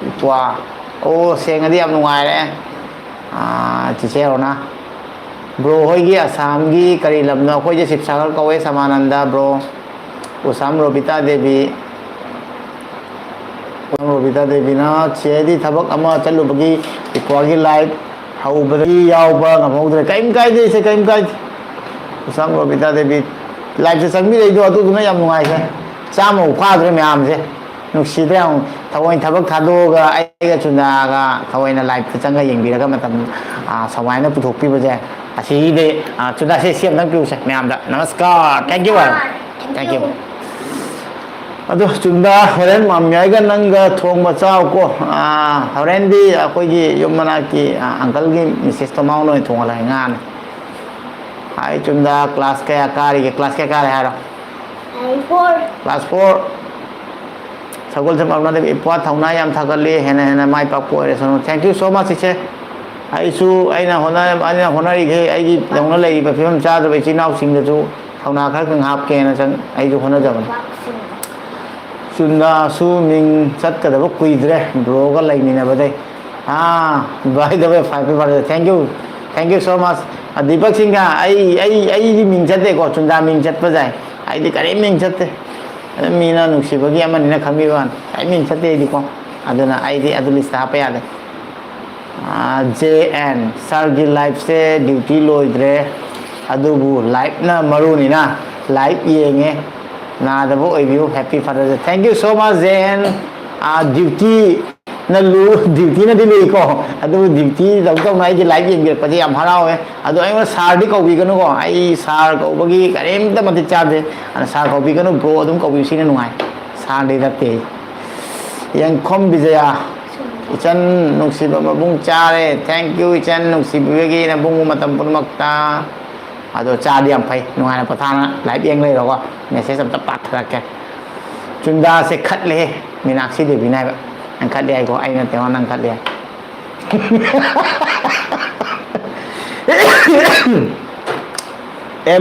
ꯏꯄ꯭ꯋꯥ ꯑꯣ ꯁꯦꯡꯉꯗꯤ ꯌꯥꯝ ꯅꯨꯡꯉꯥꯏꯔꯦ ꯆꯤꯆꯦ ꯑꯔꯨꯅꯥ ꯕ꯭ꯔꯣ ꯍꯣꯏꯒꯤ ꯑꯁꯥꯝꯒꯤ ꯀꯔꯤ ꯂꯝꯅꯣ ꯑꯩꯈꯣꯏꯁꯦ ꯁꯤꯕꯁꯥꯒꯔ ꯀꯧꯋꯦ ꯁꯃꯥꯅꯟꯗ ꯕ꯭ꯔꯣ ꯎꯁꯥꯝ ꯔꯣꯕꯤꯇꯥ ꯗꯦꯕꯤ ꯔꯣꯕꯤꯇꯥ ꯗꯦꯕꯤꯅ ꯆꯦꯗꯤ ꯊꯕꯛ ꯑꯃ ꯆꯠꯂꯨꯕꯒꯤ ꯏꯄ꯭ꯋꯥꯒꯤ ꯂꯥꯏꯐ ꯍꯧꯕꯗꯒꯤ ꯌꯥꯎꯕ ꯉꯝꯍꯧꯗ꯭ꯔꯦ ꯀꯔꯤꯝ ꯀꯥꯏꯗꯦ ꯏꯆꯦ ꯀꯔꯤꯝ ꯀꯥꯏꯗꯦ ꯎꯁꯥꯝ ꯔꯣꯕꯤꯇꯥ ꯗꯦꯕꯤ ꯂꯥꯏꯐꯁꯦ ꯆꯪꯕꯤꯔꯛꯏꯗꯣ ꯑꯗꯨꯗꯨꯅ ꯌꯥꯝ ꯅꯨꯡꯉꯥꯏꯖꯦ ꯆꯥꯝꯃꯐꯥꯎ ꯐꯥꯗ꯭ꯔꯦ ꯃꯌꯥꯝꯁꯦ ꯅꯨꯡꯁꯤꯗ꯭ꯔꯦ ꯌꯥꯝ ꯊꯑꯣꯏ ꯊꯕꯛ ꯊꯥꯗꯣꯛꯑꯒ ꯑꯩꯒ ꯆꯨꯟꯗꯥꯒ ꯊꯑꯣꯏꯅ ꯂꯥꯏꯐꯇ ꯆꯪꯉ ꯌꯦꯡꯕꯤꯔꯒ ꯃꯇꯝ ꯁꯨꯃꯥꯏꯅ ꯄꯨꯊꯣꯛꯄꯤꯕꯁꯦ ꯑꯁꯤꯗꯤ ꯆꯨꯟꯗꯥꯁꯦ ꯁꯤ ꯑꯝꯇꯪ ꯄꯤꯌꯨꯁꯦ ꯃꯌꯥꯝꯗ ꯅꯃꯁꯀꯥꯔ ꯊꯦꯡꯛ ꯌꯨ ꯑꯗꯣ ꯆꯨꯟꯗꯥ ꯍꯣꯔꯦꯟ ꯃꯥꯝꯌꯥꯏꯒ ꯅꯪꯒ ꯊꯣꯡꯕ ꯆꯥꯎꯀꯣ ꯍꯣꯔꯦꯟꯗꯤ ꯑꯩꯈꯣꯏꯒꯤ ꯌꯨꯝ ꯃꯅꯥꯛꯀꯤ ꯑꯪꯀꯜꯒꯤ ꯃꯤꯁꯦꯁꯇꯣ ꯃꯉꯣꯟꯗ ꯑꯣꯏꯅ ꯊꯣꯡꯍꯜꯂꯒꯦ ꯉꯥꯅꯤ ꯍꯥꯏ ꯆꯨꯟꯗꯥ ꯀ꯭ꯂꯥꯁ ꯀꯌꯥ ꯀꯥꯔꯤꯒꯦ ꯀ꯭ꯂꯥꯁꯀꯌꯥ ꯀꯥꯔꯦ ꯍꯥꯏꯔꯣ ꯀ꯭ꯂꯥꯁ 4 ꯁꯒꯣꯜꯁꯦꯝ ꯑꯔꯨꯅꯥꯗꯦꯕꯤ ꯏꯄ꯭ꯋꯥ ꯊꯧꯅꯥ ꯌꯥꯝ ꯊꯥꯒꯠꯂꯤ ꯍꯦꯟꯅ ꯃꯥꯏ ꯄꯥꯛꯄ ꯑꯣꯏꯔꯁꯅꯨ ꯊꯦꯡꯛ ꯌꯨ ꯁꯣ ꯃꯆ ꯏꯆꯦ ꯑꯩꯅ ꯍꯣꯠꯅꯔꯤꯈꯩ ꯑꯩꯒꯤ ꯗꯧꯅ ꯂꯩꯔꯤꯕ ꯐꯤꯕꯝ ꯆꯥꯗꯕ ꯏꯆꯤꯜ ꯏꯅꯥꯎꯁꯤꯡꯗꯁꯨ ꯊꯧꯅꯥ ꯈꯔ ꯍꯥꯞꯀꯦꯅ ꯑꯩꯁꯨ ꯍꯣꯠꯅꯖꯕꯅꯤ ꯆꯨꯟꯗꯥꯁꯨ ꯃꯤꯡ ꯆꯠꯀꯗꯕ ꯀꯨꯏꯗ꯭ꯔꯦ ꯕ꯭ꯔꯣꯒ ꯂꯩꯃꯤꯟꯅꯕꯗꯩ ꯕꯥꯏ ꯗ ꯋꯦ thank you so much Deepak ꯁꯤꯡꯒ ꯑꯩꯗꯤ ꯃꯤꯡ ꯆꯠꯇꯦꯀꯣ ꯆꯨꯟꯗꯥ ꯃꯤꯡ ꯆꯠꯄ ꯌꯥꯏ ꯑꯩꯗꯤ ꯀꯔꯤꯝ ꯃꯤꯡ ꯆꯠꯇꯦ ꯑꯗꯨꯝ ꯃꯤꯅ ꯅꯨꯡꯁꯤꯕꯒꯤ ꯑꯃꯅꯤꯅ ꯈꯪꯕꯤꯕ ꯋꯥꯅꯤ ꯀꯔꯤꯝ ꯃꯤꯡ ꯆꯠꯇꯦ ꯑꯩꯗꯤꯀꯣ ꯑꯗꯨꯅ ꯑꯩꯗꯤ ꯑꯗꯨ ꯂꯤꯁꯇ ꯍꯥꯞꯄ ꯌꯥꯗꯦ JN ꯁꯥꯔꯒꯤ ꯂꯥꯏꯐꯁꯦ ꯗ꯭ꯌꯨꯇꯤ ꯂꯣꯏꯗ꯭ꯔꯦ ꯑꯗꯨꯕꯨ ꯂꯥꯏꯐꯅ ꯃꯔꯨꯅꯤꯅ ꯂꯥꯏꯐ ꯌꯦꯡꯉꯦ ꯅꯥꯗꯕ ꯑꯣꯏꯕꯤꯌꯨ happy father's day thank you so much JN ꯗ꯭ꯌꯨꯇꯤꯅꯗꯤ ꯂꯨꯏꯀꯣ ꯑꯗꯨꯕꯨ ꯗ꯭ꯌꯨꯇꯤ ꯇꯧꯅ ꯑꯩꯒꯤ ꯂꯥꯏꯐ ꯌꯦꯡꯕꯤꯔꯛꯄꯁꯦ ꯌꯥꯝ ꯍꯔꯥꯎꯋꯦ ꯑꯗꯣ ꯑꯩꯉꯣꯟꯗ ꯁꯥꯔꯗꯤ ꯀꯧꯕꯤꯒꯅꯨꯀꯣ ꯑꯩ ꯁꯥꯔ ꯀꯧꯕꯒꯤ ꯀꯔꯤꯝꯇ ꯃꯇꯤꯛ ꯆꯥꯗꯦ ꯑꯗꯨꯅ ꯁꯥꯔ ꯀꯧꯕꯤꯒꯅꯨ ꯕ꯭ꯔꯣ ꯑꯗꯨꯝ ꯀꯧꯕꯤꯌꯨ ꯁꯤꯅ ꯅꯨꯡꯉꯥꯏ ꯁꯥꯔꯗꯤ ꯅꯠꯇꯦ ꯌꯦꯡꯈꯣꯝ ꯕꯤꯖꯌꯥ ꯏꯆꯟ ꯅꯨꯡꯁꯤꯕ ꯃꯕꯨꯡ ꯆꯥꯔꯦ ꯊꯦꯡꯛ ꯌꯨ ꯏꯆꯟ ꯅꯨꯡꯁꯤꯕꯤꯕꯒꯤ ꯅꯕꯨꯡꯕꯨ ꯃꯇꯝ ꯄꯨꯝꯅꯃꯛꯇ ꯑꯗꯣ ꯆꯥꯔꯗꯤ ꯌꯥꯝ ꯐꯩ ꯅꯨꯡꯉꯥꯏꯅ ꯄꯣꯊꯥꯅ ꯂꯥꯏꯐ ꯌꯦꯡ ꯂꯩꯔꯣꯀꯣ ꯃꯦꯁꯦꯖ ꯑꯝꯇ ꯄꯥꯊꯔꯛꯀꯦ ꯆꯨꯟꯗꯥꯁꯦ ꯈꯠꯂꯦ ꯃꯤꯅꯥꯛꯁꯤ ꯗꯦꯕꯤꯅ ꯍꯥꯏꯕ ꯅꯪ ꯈꯠꯂꯦ ꯍꯥꯏꯀꯣ ꯑꯩ ꯅꯠꯇꯦꯉꯣ ꯅꯪ ꯈꯠꯂꯦ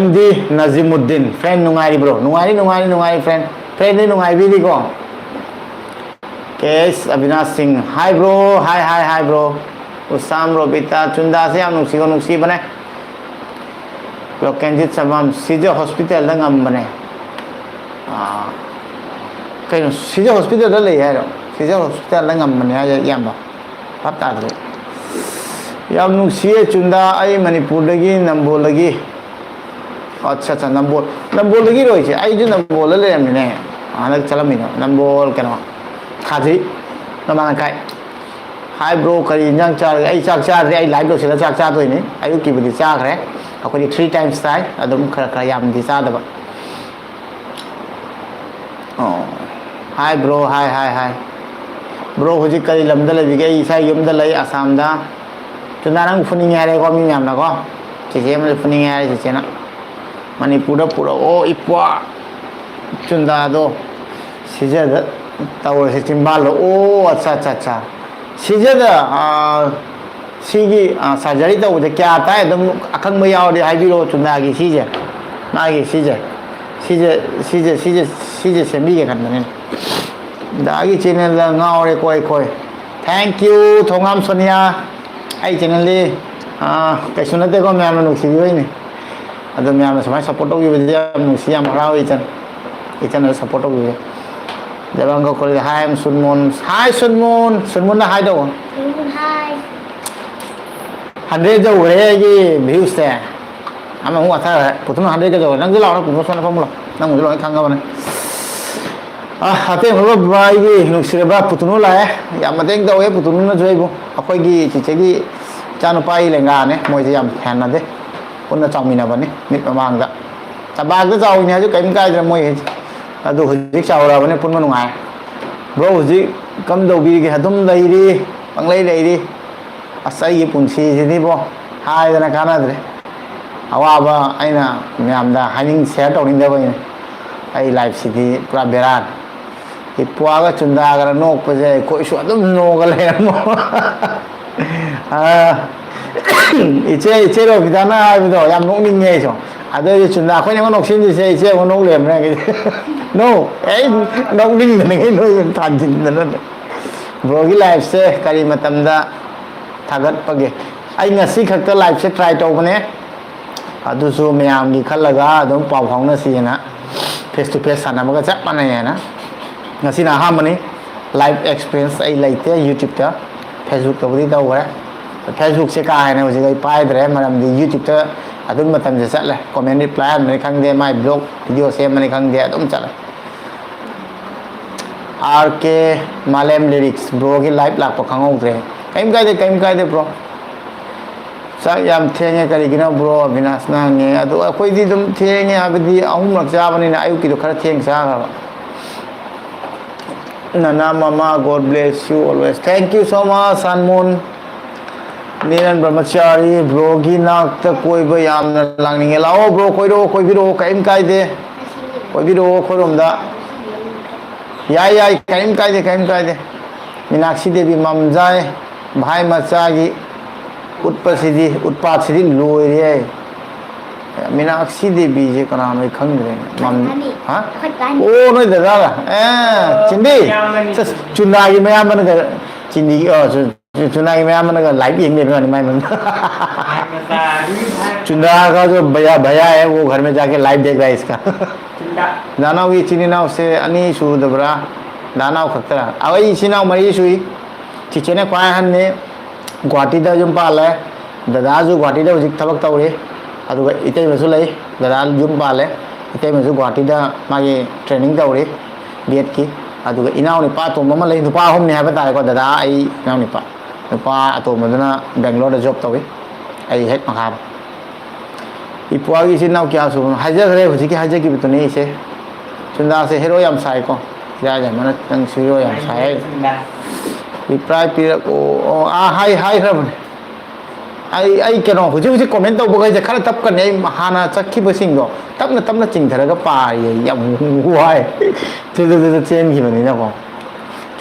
MD ꯅꯖꯤꯃꯨদ্ꯗꯤꯟ ꯐ꯭ꯔꯦꯟ ꯅꯨꯡꯉꯥꯏꯔꯤꯕ꯭ꯔꯣ ꯅꯨꯡꯉꯥꯏꯔꯤ ꯐ꯭ꯔꯦꯟꯗꯤ ꯅꯨꯡꯉꯥꯏꯕꯤꯔꯤꯀꯣ केस Avinash Singh hi bro hi bro Usham Robita चुंदासे याम नुसी बने लोकेंजित समम सीजे हॉस्पिटल बने कहीं सीजे हॉस्पिटल ले है सीजे हॉस्पिटल बने याम भाप तादरे याम नुसीए चुंदा आई मणिपुर दगी नंबोल दगी अच्छा नंबोल दगी रोइसे आई जो नंबोल ले लेमिने आनक चलमिनो नंबोल केनो खाजी नमाना काय हाय ब्रो करी इंजांग चारे आई चाक चारे आई लाइव लोसिला चाक चादोइने आयु किबुदि चाखरे अखोदि 3 टाइम्स ताई अदुम खरा यामदि चादबा हाय ब्रो हाय ब्रो हुजि करी लमदा लेबिगे इसा युमदा लई आसामदा चुना नंग फुनिंग यारे को मी यामना को चिचे म फुनिंग यारे चिचेना मणिपुरदा पुरा ओ इप्वा चुंदा दो सिजेदा तौर से चिंबाल ओ अच्छा सिजद सिगी सर्जरी तौबदे क्या आता है एकदम अखंग यावदे हाइबिरो चुंदागी सिजे मागी सिजे सेमीगे खनने दागी चैनल गावरे कोई थैंक यू थोंगाम सोनिया आई चैनल ली कैसु नते को मैम नुसिबि होइने अदो मैम समाय सपोर्ट तौगिबदे नुसि याम हराव इचन सपोर्ट तौगिबे जबांग को हाय सुनमुन ना हाय दो हाय 100 जो रे की व्यूज से हम हुआ था पुतुन 100 का जो नंग लाओ ना पुतुन सोना फॉर्मूला नंग मुझे लोग खांगा बने हाते हम भाई की नुसिरबा पुतुन लाए या मतेंग दो ये पुतुन ना जो है वो अकोई की चीज़ की चानु पाई लेंगा ने मोइसे याम फैन ना दे उन्ना चाउमीना बने मिट मांगदा तबाग तो चाउमीना जो कहीं का इधर मोइ है अदो हुजिक चाउरा बने पुन मनुआय ब्रो हुजिक ꯀꯝꯗꯧꯕꯤꯔꯤꯒꯦ ꯑꯗꯨꯝ ꯂꯩꯔꯤ ꯄꯪꯂꯩ ꯂꯩꯔꯤ ꯑꯁ ꯑꯩꯒꯤ ꯄꯨꯟꯁꯤꯁꯤꯗꯤꯕꯣ ꯍꯥꯏꯗꯅ ꯀꯥꯟꯅꯗ꯭ꯔꯦ ꯑꯋꯥꯕ ꯑꯩꯅ ꯃꯌꯥꯝꯗ ꯁꯤꯌꯔ ꯇꯧꯅꯤꯡꯗꯕꯩꯅꯦ ꯑꯩ ꯂꯥꯏꯐꯁꯤꯗꯤ ꯄꯨꯔꯥ ꯕꯦꯔꯥꯅꯤ ꯏꯄ꯭ꯋꯥꯒ ꯆꯨꯟꯗꯥꯒꯔ ꯅꯣꯛꯄꯁꯦ ꯑꯩꯈꯣꯏꯁꯨ ꯑꯗꯨꯝ ꯅꯣꯛꯑꯒ ꯂꯩꯔꯝꯃꯣ ꯏꯆꯦ ꯔꯣꯕꯤꯇꯥꯅ ꯍꯥꯏꯕꯗꯣ ꯌꯥꯝ ꯅꯣꯛꯅꯤꯡꯉꯦ ꯑꯩꯁꯨ ꯑꯗꯨꯏꯗꯤ ꯆꯨꯝꯅ ꯑꯩꯈꯣꯏꯅ ꯑꯃ ꯅꯣꯛꯁꯤꯟꯜꯂꯤꯁꯦ ꯏꯆꯦ ꯑꯃ ꯅꯣꯛ ꯂꯩꯔꯝꯃꯦ ꯑꯩ ꯅꯣꯛꯅꯤꯡꯗꯅ ꯅꯣꯏ ꯊꯥꯟꯖꯤꯟꯗꯅ ꯕ꯭ꯔꯣꯒꯤ ꯂꯥꯏꯐꯁꯦ ꯀꯔꯤ ꯃꯇꯝꯗ ꯊꯥꯒꯠꯄꯒꯦ ꯑꯩ ꯉꯁꯤ ꯈꯛꯇ ꯂꯥꯏꯐꯁꯦ ꯇ꯭ꯔꯥꯏ ꯇꯧꯕꯅꯦ ꯑꯗꯨꯁꯨ ꯃꯌꯥꯝꯒꯤ ꯈꯜꯂꯒ ꯑꯗꯨꯝ ꯄꯥꯎ ꯐꯥꯎꯅꯁꯤꯅ ꯐꯦꯁ ꯇꯨ ꯐꯦꯁ ꯁꯥꯟꯅꯕꯒ ꯆꯞ ꯃꯥꯟꯅꯩꯌꯦꯅ ꯉꯁꯤꯅ ꯑꯍꯥꯟꯕꯅꯤ ꯂꯥꯏꯐ ꯑꯦꯛꯁꯄꯤꯔꯤꯌꯦꯟꯁ ꯑꯩ ꯂꯩꯇꯦ ꯌꯨꯇ꯭ꯌꯨꯕꯇ ꯐꯦꯁꯕꯨꯛꯇꯕꯨꯗꯤ ꯇꯧꯈ꯭ꯔꯦ ꯐꯦꯁꯕꯨꯛꯁꯦ ꯀꯥ ꯍꯦꯟꯅ ꯍꯧꯖꯤꯛ ꯑꯩ ꯄꯥꯏꯗ꯭ꯔꯦ ꯃꯔꯝꯗꯤ ꯌꯨꯇ꯭ꯌꯨꯕꯇ ꯑꯗꯨꯝ ꯃꯇꯝꯁꯦ ꯆꯠꯂꯦ ꯀꯣꯃꯦꯟ ꯔꯤꯄ꯭ꯂꯥꯏ ꯍꯟꯕꯅꯤ ꯈꯪꯗꯦ ꯃꯥꯏ ꯕ꯭ꯂꯣꯛ ꯚꯤꯗꯤꯑꯣ ꯁꯦꯝꯕꯅꯤ ꯈꯪꯗꯦ ꯑꯗꯨꯝ ꯆꯠꯂꯦ आर के मालेम लिरिक्स ब्रो की लाइव लाप खादे कहीं कायदे ब्रो चाक याम थेंगे करीगिनो ब्रो अविनाशना हंगे अदो अखोइदी दुम थेंगे हाबदी अहुमरक चाबनिना अयुकिदो खरा थेंग चागाबा नना मामा God bless you always thank you so much Sanmoon Niran Brahmachari bro की नाक कोई याम लांगनिंगे लाओ ब्रो कोइरो कहीं कायदे कोइबिरो खोरोमदा याई याई कहीं कायदे मीनाक्षी देवी ममजाय भाई मचा की उत्पात से लोरे मीनाक्षी देवी से कना खंग्रे मम हाँ ओ नई दादा ए चिंदी चुना की मैम चिंदी चुना की मैम लाइव येंगे माय चुना का जो भैया है वो घर में जाके लाइव देख रहा है इसका दानाव की चिनीनाव से अनी सूदबरा दानाव खतरा अब इसीनाव मरी सुई चिचे ने क्वाय हन ने गुवाहाटी जुम पाले दादाजू गुवाहाटी हजिक थबक तौरी इतमसू लई दादा जुम पाले इतमसू गुवाहाटी मागी ट्रेनिंग तौरी बीएड की इनाव निपा अतोम नुपा अहमने है तारेको दादा इनाव निपा नुपा अतोमदुना बेंगलोर जॉब तौरी हेड मखा इपुआगी इनाव क्या सूब हाजरे हजिकी हाजगी इसे चुंदा से हेरो याम साइको याद मन नंग हिरो याम साइ रिप्लाई पीरको हाई हाई खरबने कनो हजिक कमेंट तौबगैसे खर तपकने हाना चखिबसिंगो तपना तपना चिंथरगा पाए याम वाय चेनखिबनिनाको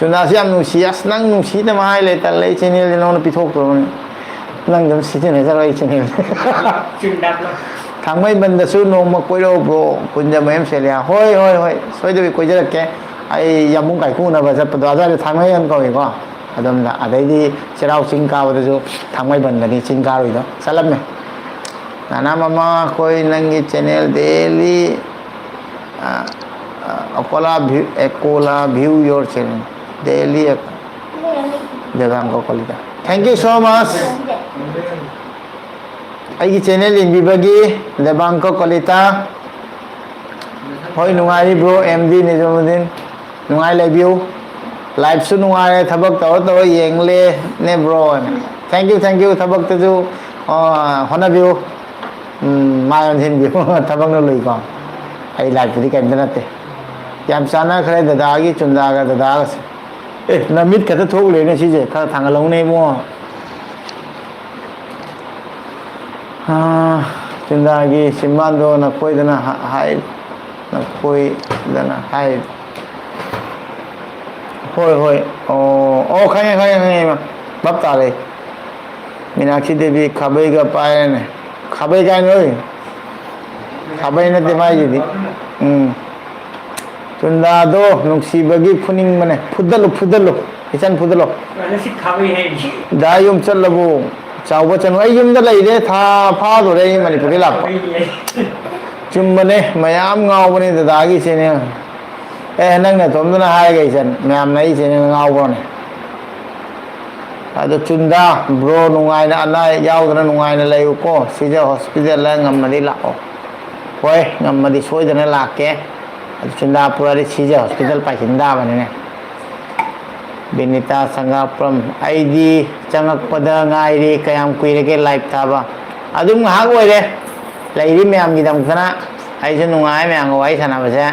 चुंदा से याम नुसी अस नंग नुसीदम हाय ले तले चैनल नोन पिथोक्तोने नंग दम सिजने जरा चैनल थांबाई बंदसु नोम कोइरो ब्रो कुंजा मयम सेलिया होय होय होय सोइदबि कोइजरके आई यामुं काइकुनबा चपदो आजारे थांबाई अन कौइको अदमदा अदैदि चिराव चिंग काबदसु थांबाई बंदनि चिंग कारोइदो चलमने नाना मामा कोई नंगी चैनल डेली एकोला व्यू योर चैनल डेली देवांग कोलिदा थैंक यू सो मच आई चैनल इंबीबगी देवांग कोलिता होय नुंगाई ब्रो एमडी निजामुद्दीन नुंगाई लेबियो लाइव सु नुंगाई थबक तौर येंगले ने ब्रो थैंक यू थबक तजु होनाबियो मायन हिनबियो थबक न लुइको आई लाइव दी कैम नते याम चाना खरे दादागी चुंदागा दादागा ए नमित खत थोक लेने सिजे खर थांगलौने मो चुंदागी सिम्बांदो न कोइदना हाय न कोइदना हाय होय होय ओ खाए बप तारे मीनाक्षी देवी खबईगा पाए ने खबई का नोय खबई नते माइदी चुंदादो नुक्सीबगी फुनिंग मने फुदलो इचन फुदलो दा युम चलबो चावबो चनु आई युम दा लइदे था फादोरे मणिपुरी लापो चुम्बने मयाम गावबने दादागी चेने ए नंगने तोमदना हाय गइसन मयाम नई चेने गावबोने अदो चुंदा ब्रो नुंगाइना अना यावदना नुंगाइना लयुको सिजे हॉस्पिटल ला ngमदि लाओ होय ngमदि सोइदना लाके चुंदा पुरारी सिजे हॉस्पिटल पाइखिंदा बने बेनिता संगाप्रम आईदी चंगकपदा गाइरी कयाम कुइरेगे लाइव थाबा अदुम हाग ओइरे लैरी मयाम गिदम खना आइसे नुंगाय मयाम वाइ सानाबसे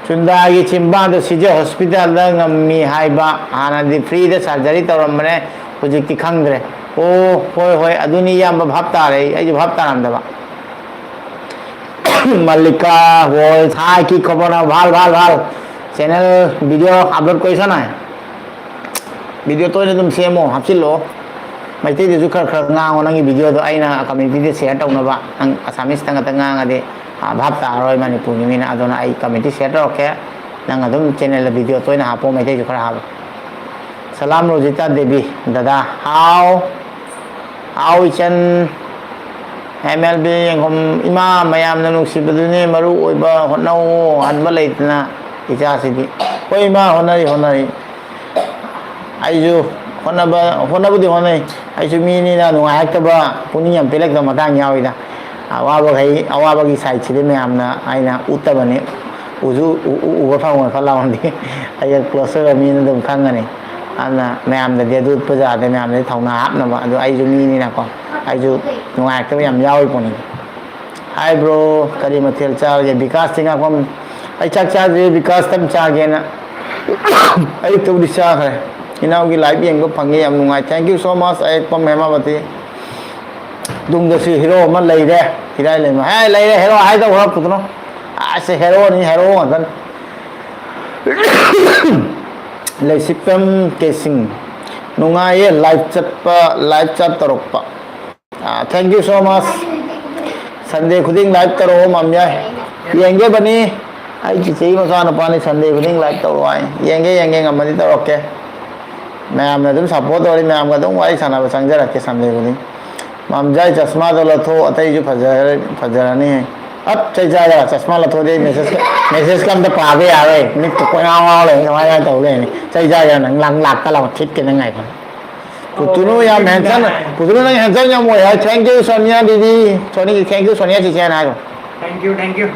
ꯆꯨꯟꯗꯥꯒꯤ ꯆꯤꯝꯕꯥꯟꯗ ꯁꯤꯖ ꯍꯣꯁꯄꯤꯇꯥꯜꯗ ꯉꯝꯃꯤ ꯍꯥꯏꯕ ꯍꯥꯟꯅꯗꯤ ꯐ꯭ꯔꯤꯗ ꯁꯔꯖꯔꯤ ꯇꯧꯔꯝꯕꯅꯦ ꯍꯧꯖꯤꯛꯇꯤ ꯈꯪꯗ꯭ꯔꯦ ꯑꯣ ꯍꯣꯏ ꯍꯣꯏ ꯑꯗꯨꯅꯤ ꯏꯌꯥꯝꯕ ꯚꯥꯞ ꯇꯥꯔꯦ ꯑꯩꯁꯨ ꯚꯥꯞ ꯇꯥꯔꯝꯗꯕ মল্লিকা বল হাই কি খবর ভাল ভাল ভাল চ্যানেল ভিডিও আপলোড কৰিছ নাই ভিডিও তই ꯑꯗꯨꯝ ꯁꯦꯝꯃꯣ ꯍꯥꯞꯆꯤꯜꯂꯣ ꯃꯩꯇꯩꯗꯁꯨ ꯈꯔ ꯈꯔ ꯉꯥꯡꯉꯣ ꯅꯪꯒꯤ ꯚꯤꯗꯤꯑꯣꯗꯣ ꯑꯩꯅ ꯀꯝꯃ꯭ꯌꯨꯅꯤꯇꯤꯗ ꯁꯦꯌꯔ ꯇꯧꯅꯕ ꯅꯪ ꯑꯁꯥꯃꯤꯁꯇ ꯉꯥꯛꯇ ꯉꯥꯡꯉꯗꯤ ꯚꯥꯞ ꯇꯥꯔꯔꯣꯏ ꯃꯅꯤꯄꯨꯔꯒꯤ ꯃꯤꯅ ꯑꯗꯨꯅ ꯑꯩ ꯀꯝꯃ꯭ꯌꯨꯅꯤꯇꯤ ꯁꯦꯌꯔ ꯇꯧꯔꯛꯀꯦ ꯅꯪ ꯑꯗꯨꯝ ꯆꯦꯅꯦꯜꯗ ꯚꯤꯗꯤꯑꯣ ꯇꯣꯏꯅ ꯍꯥꯞꯄꯣ ꯃꯩꯇꯩꯁꯨ ꯈꯔ ꯍꯥꯞꯄꯣ ꯁꯂꯥꯝ ꯔꯣꯖꯤꯇꯥ ꯗꯦꯕꯤ ꯗꯗꯥ ꯍꯥꯎ ꯍꯥꯎ ꯏꯆꯟ MLB ꯌꯦꯡꯐꯝ ꯏꯃꯥ ꯃꯌꯥꯝꯅ ꯅꯨꯡꯁꯤꯕꯗꯨꯅꯤ ꯃꯔꯨ ꯑꯣꯏꯕ ꯍꯣꯠꯅꯧ ꯍꯟꯕ ꯂꯩꯇꯅ ꯏꯆꯥꯁꯤꯗꯤ ꯍꯣꯏ ꯏꯃꯥ ꯍꯣꯠꯅꯔꯤ ꯑꯩꯁꯨ ꯍꯣꯠꯅꯕꯨꯗꯤ ꯍꯣꯠꯅꯩ ꯑꯩꯁꯨ ꯃꯤꯅꯤꯅ ꯅꯨꯡꯉꯥꯏꯔꯛꯇꯕ ꯄꯨꯛꯅꯤꯡ ꯌꯥꯝ ꯄꯦꯜꯂꯛꯇꯕ ꯃꯇꯥꯡ ꯌꯥꯎꯏꯗ ꯑꯋꯥꯕꯒꯤ ꯁꯥꯏꯠꯁꯤꯗꯤ ꯃꯌꯥꯝꯅ ꯑꯩꯅ ꯎꯠꯇꯕꯅꯤ uba phang khala hondi ay closer min dum khangani ana mayam da dedu puja de mayam de thongna hapna ba adu ai ju mi ni na ko ai ju nungai ta yam yawi poni hi bro kari mathel cha ye vikas singa kom ai chak cha je vikas tam cha ge na ai tu di cha hai inau gi live yeng ko phangi yam nungai thank you so much ai pam hema bati dung da si hero ma lai de hirai lai ma hai lai de hero hai da ho putno se hero ni hero ngan lai sipam casing nungai live chat tarokpa thank you so much sunday khuding live taro mamya yenge bani ai chi chei ma sana pani sunday khuding live taro ai yenge ngamadi tarokke ma'am ने तुम support और ma'am का तुम वही साना बसंग जरा के सामने बोली मैम जाए चश्मा तो लथो अतई जो फजर नहीं है अब चल जाएगा चश्मा लथो दे मैसेज का हम तो पावे आ गए निक तो कोई आवा ले हमारे तो ले चल जाएगा नंग लंग लाग का लंग ठीक के नंग आई पुतुनु या मेंशन पुतुनु नंग हैंडसम या मोया थैंक यू सोनिया दीदी सोनी थैंक यू सोनिया जी ना थैंक यू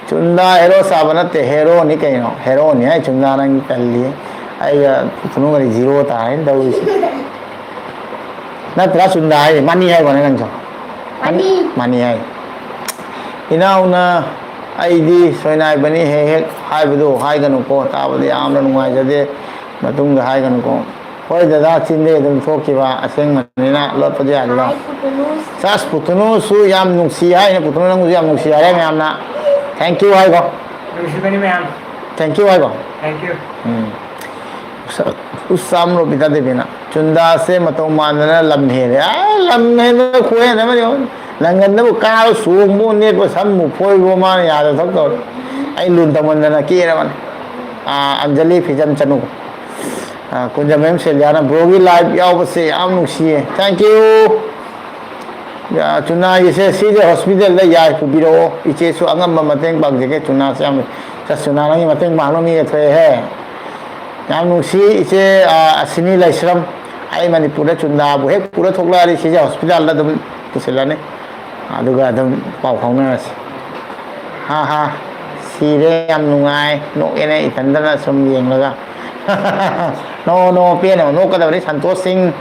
चुंदा हेरो साबनते हेरो नहीं कहीं हो हेरो नहीं है चुंदा नंग कर लिए ai thunu ngari zero ta đến đâu nó tra sunda ai money hay còn anh sao money hay inau na ai di soinai bani he hai badu hai ganu ko ta badi am na ngai jade matung ga hai ganu ko hoi da da chin de dum thok ki ba aseng mani na lot pa ja ba sas putunu su yam nung si hai na putunu nang yam nung si hai ngam na thank you hai ko thank you hai ko thank you usam ro pita de bina chunda se matong manana lamhe re lamhe no khoe na ma yo langan na ka su mu ne ko sam mu phoi go ma ya da thak to ai lun ta mon na ki ra man anjali phijam chanu kunja mem se liana brogi live yaw ba se am nu si thank you ya chuna ye se si de hospital da ya pu bi ro iche su angam ma mateng bang je ke chuna se am sa chuna na ni mateng ma lo mi thwe he yam nu si iche asini laisram ai manipur chunda bu hek pura thokla ri si hospital da dum pusilane aduga dum pau khongna ha si re yam nungai no ene itandana sum yeng laga no pe no ka da ri santosh singh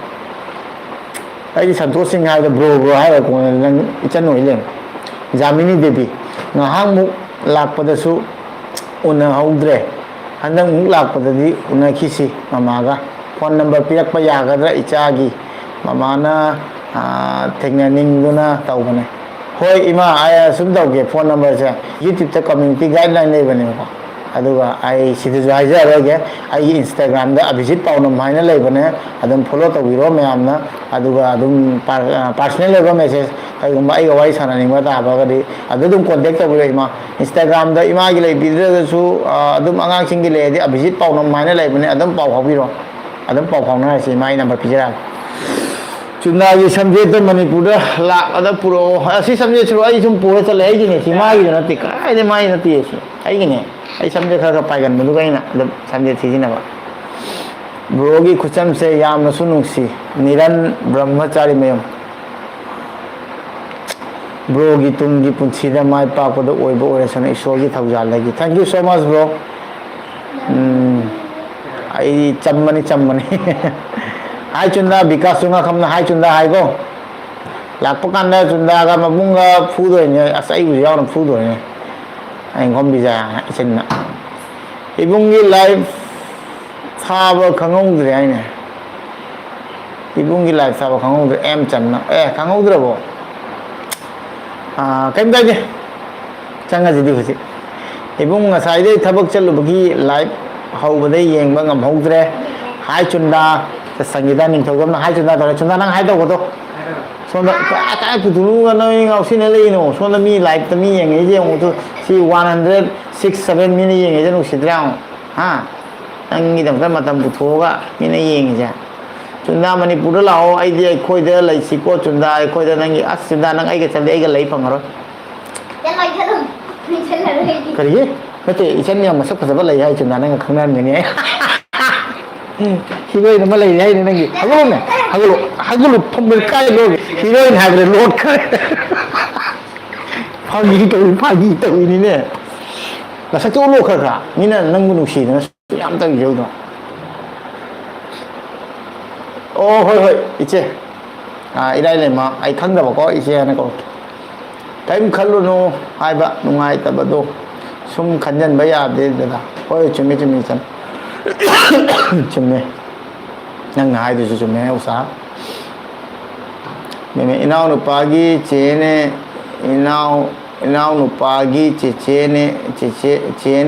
ai santosh singh ha da bro ha ko nang ichan noi leng jamini devi ngahang mu lakpada su una haudre handang muk lakpadadi una khisi mamaga phone number pirak pa yagadra ichagi mamana thengnaning duna tawbane hoi ima aya sum dawge phone number se youtube ta community guideline le bane ko aduga ai sidu jaiza roge ai instagram da abhijit paunam haina le bane adum follow tawiro mayamna aduga adum personal level message ai gumba ai wai sana ning mata abagadi adum contact tawiro ima instagram da ima gi le bidra su adum angang sing gi le di abhijit paunam haina le bane adum pau hobiro adum pau phawna si mai number pijara chuna gi samje to manipur da la ada puro asi samje chro ai sum puro chale ai gi ne si mai gi na ti ka ai de mai na ti si ai gi ne ai samje kha pai gan bu ga ina adum samje thi na ba bro gi khucham se yam na sunung si niran brahmachari mayam bro gi tum gi punchi da mai pa ko do oi bo ore sana isor gi thaujal lagi thank you so much bro ai chammani hai chunda vikas sunga khamna hai chunda hai go lakpa kan da chunda ga mabunga fu do ne asai bu yaw na fu do ne anh không bị già xin nè ibung gi live thaba khangong dre ai ne ibung gi live thaba khangong dre em chan na khangong dre bo kaim kai je changa ji di husi ibung ngasai dei thabak chalu bagi live hau ba dei yeng ba ngam hau dre hai chunda sangida ning thogam na hai chunda nang hai do ko to sonda ka ku dulu ga noi ngau sin le no sonda mi live ta mi yeng e je ngo to si 106 7 mi ne yeng e je no sidrang ha ang ngi dam ka matam bu thoga mi ne yeng ja chunda manipur lao ai de khoi de lai si ko chunda ai khoi de nang as chunda nang ai ga chal ai ga lai phangaro Yan lai chalo mi chala re kariye nate ichen ne masak phasa ba lai hai chunda nang khangnan me ne heroine ma lai hai ne nang hagulu ne hagulu thom be kai lo heroine ha bre lot kai phagi to ni ne la sa to lo kha kha ni na nang nu si na yam ta yo do ô hoi iche idai le ma ai khang da ba ko iche na ko kaim khallu no hai ba nungai ta ba do sum khanjan ba ya de da hoi chumi chan chumi nang hai du chumi usa me inau no pagi che ne inau no pagi che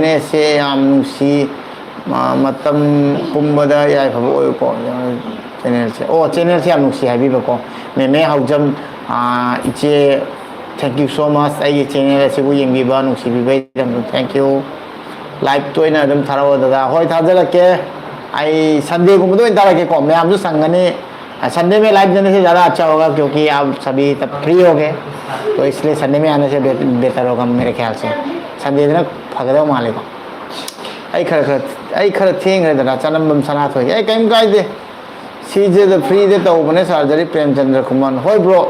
ne se am nu si matam pumbada ya phabu oi ko channel se channel se am nu si hai bi ba ko me haujam iche thank you so much ai channel se bu yeng bi ba nu si bi bai dam thank you live toina dam tharawa da hoi thajala ke ai sunday को तो इंतजार के को मैं आप जो संगने Sunday में live देने से ज़्यादा अच्छा होगा क्योंकि आप सभी तब फ्री हो गए तो इसलिए संडे में आने से बेहतर होगा मेरे ख्याल से संडे दिन फगदो माले को आई खर थेंग रे दरा चनम बम सना थोय आई कम काय दे सीजे द फ्री दे तो बने सर्जरी प्रेमचंद्र कुमार होय ब्रो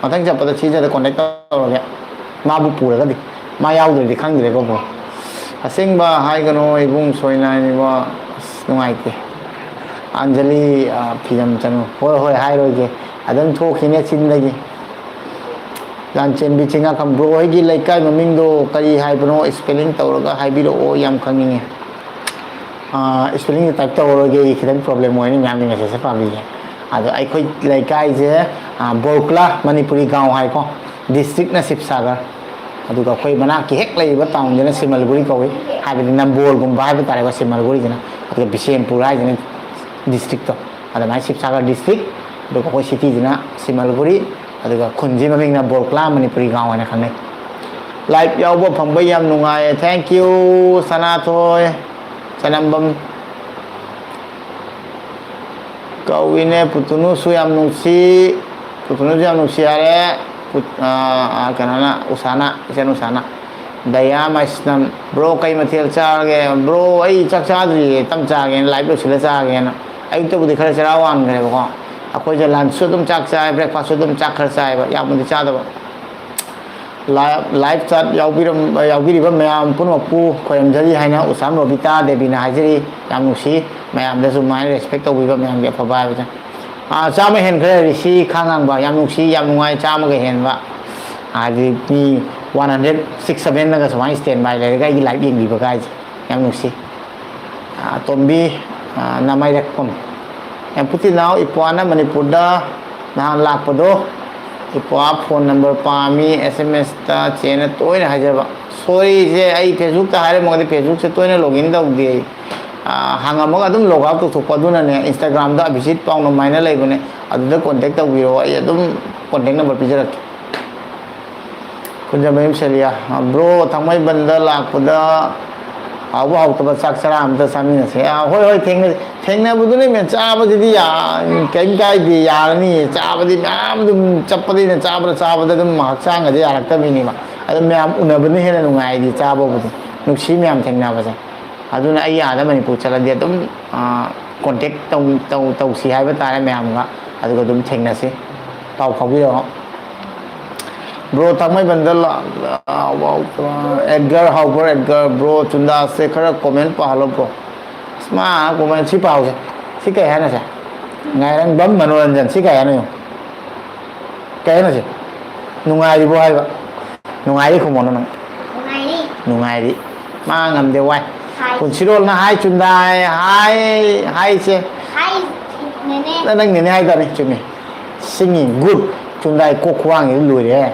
मथंग चपदा सीजे द कनेक्ट तौरगे माबु पुरगदि मा यावद्रि खंगद्रे को ब्रो असेंबा हाइगनो इबुंग सोइनानिबा नुंगाइते अंजलि फिजम चनु होय हाइरोगे अदम थोखिने चिनदगी लांचेन बिचिंगा कम ब्रो होगी लेकाय ममिंगदो करी हाइबनो स्पेलिंग तौरगा हाइबिरो ओ याम खंगिंगे स्पेलिंग टाइप तौरगे खिदन प्रॉब्लम होइनि म्यामनि मेसेज पाबिगे अदो आइखोय लेकाय जे बोरकला मणिपुरी गांव हाइको डिस्ट्रिक्ट ना शिवसागर अदुगा खोय मना की हेक लेबा टाउन जने सिमलगुरी कवि हाइबदि नंबोल गुम बाइबा तारेबा सिमलगुरी जने अदुगा बिशेनपुर हाइ जने डिस्ट्रिक्ट तो अदा माइ शिवसागर डिस्ट्रिक्ट अदुगा खोय सिटी जने सिमलगुरी अदुगा खुंजी ममिंगना बोरकला मणिपुरी गांव हाइना खने लाइव यावबो फंगबा याम नुंगाय थैंक यू सनाथोय चनम्बम कविने पुतुनु सुयाम नुंसी पुतुनु याम नुंसी आरे kanana usana isen usana daya maisnam bro kai mathel charge bro ai chak chadri tam chage live lo sila chage na ai to budi khara charawan gare ko akoi je lunch so tum chak chai breakfast so tum chak khara chai ba ya mun cha da ba live chat yaubiri ba mayam puno pu khoyam jari haina usam robita devina hajri yam nusi mayam da sumai respect to bi ba mayam ge pha ba ba चाम हेन खरे रिसी खांगांग बा याम नुसी याम नुंगाई चाम गे हेन बा आदि नि 106 Naga Sawai stand by ले गाई लाइव यिंग बि बगाई याम नुसी तोंबी नामाय रखम एम पुति नाउ इपवाना मणिपुर दा ना लापदो इपवा फोन नंबर पामी एसएमएस ता चेन तोयना हाजबा सॉरी जे आई फेसबुक ता हारे मगदि फेसबुक से तोयना लॉगिन दउदि हांगामग अदुम लॉग आउट तोथोपदुना ने इंस्टाग्राम दा विजिट पाउनो माइना लेबने अदुदा कांटेक्ट तौबिरो आई अदुम कांटेक्ट नंबर पिजरक कुंजमेम सेलिया ब्रो थंगमै बंदा लापदा हाउ हाउ तब साक सरा हमता सामिना से होय थेंगना बुदुने मे चाबदिदि या कैम काइदि यारनी चाबदि म्याम दुम चप्पदि ने चाबदा दुम हक्सांग दि यारक्तबिनिमा अदुम म्याम उनबने हेना नुंगाइदि चाबबुदि नुक्सी म्याम थेंगना बजा अदुना आई आदा मणिपुर चलदि अदुम कांटेक्ट तौसी हाइबा तारे म्यामगा अदुगा अदुम थेंगनासे पाउ फाबिरो ब्रो तंगमै बंदल एडगर हाउबर एडगर ब्रो चुंदा से खरा कमेंट पाहलो ब्रो स्मा कमेंट सी पाउ से कय हाना से ngairang bam मनोरंजन सी कय हाना कय हाना से नुंगाइबो हाइबा नुंगाइ खमोनो नंग Nungai ni nungai di ma ngam de wai Hai. kun sirol na hai chundai hai che Hai Nene. na nang ne hai da ni chumi singing good chundai ko khwang ni lui re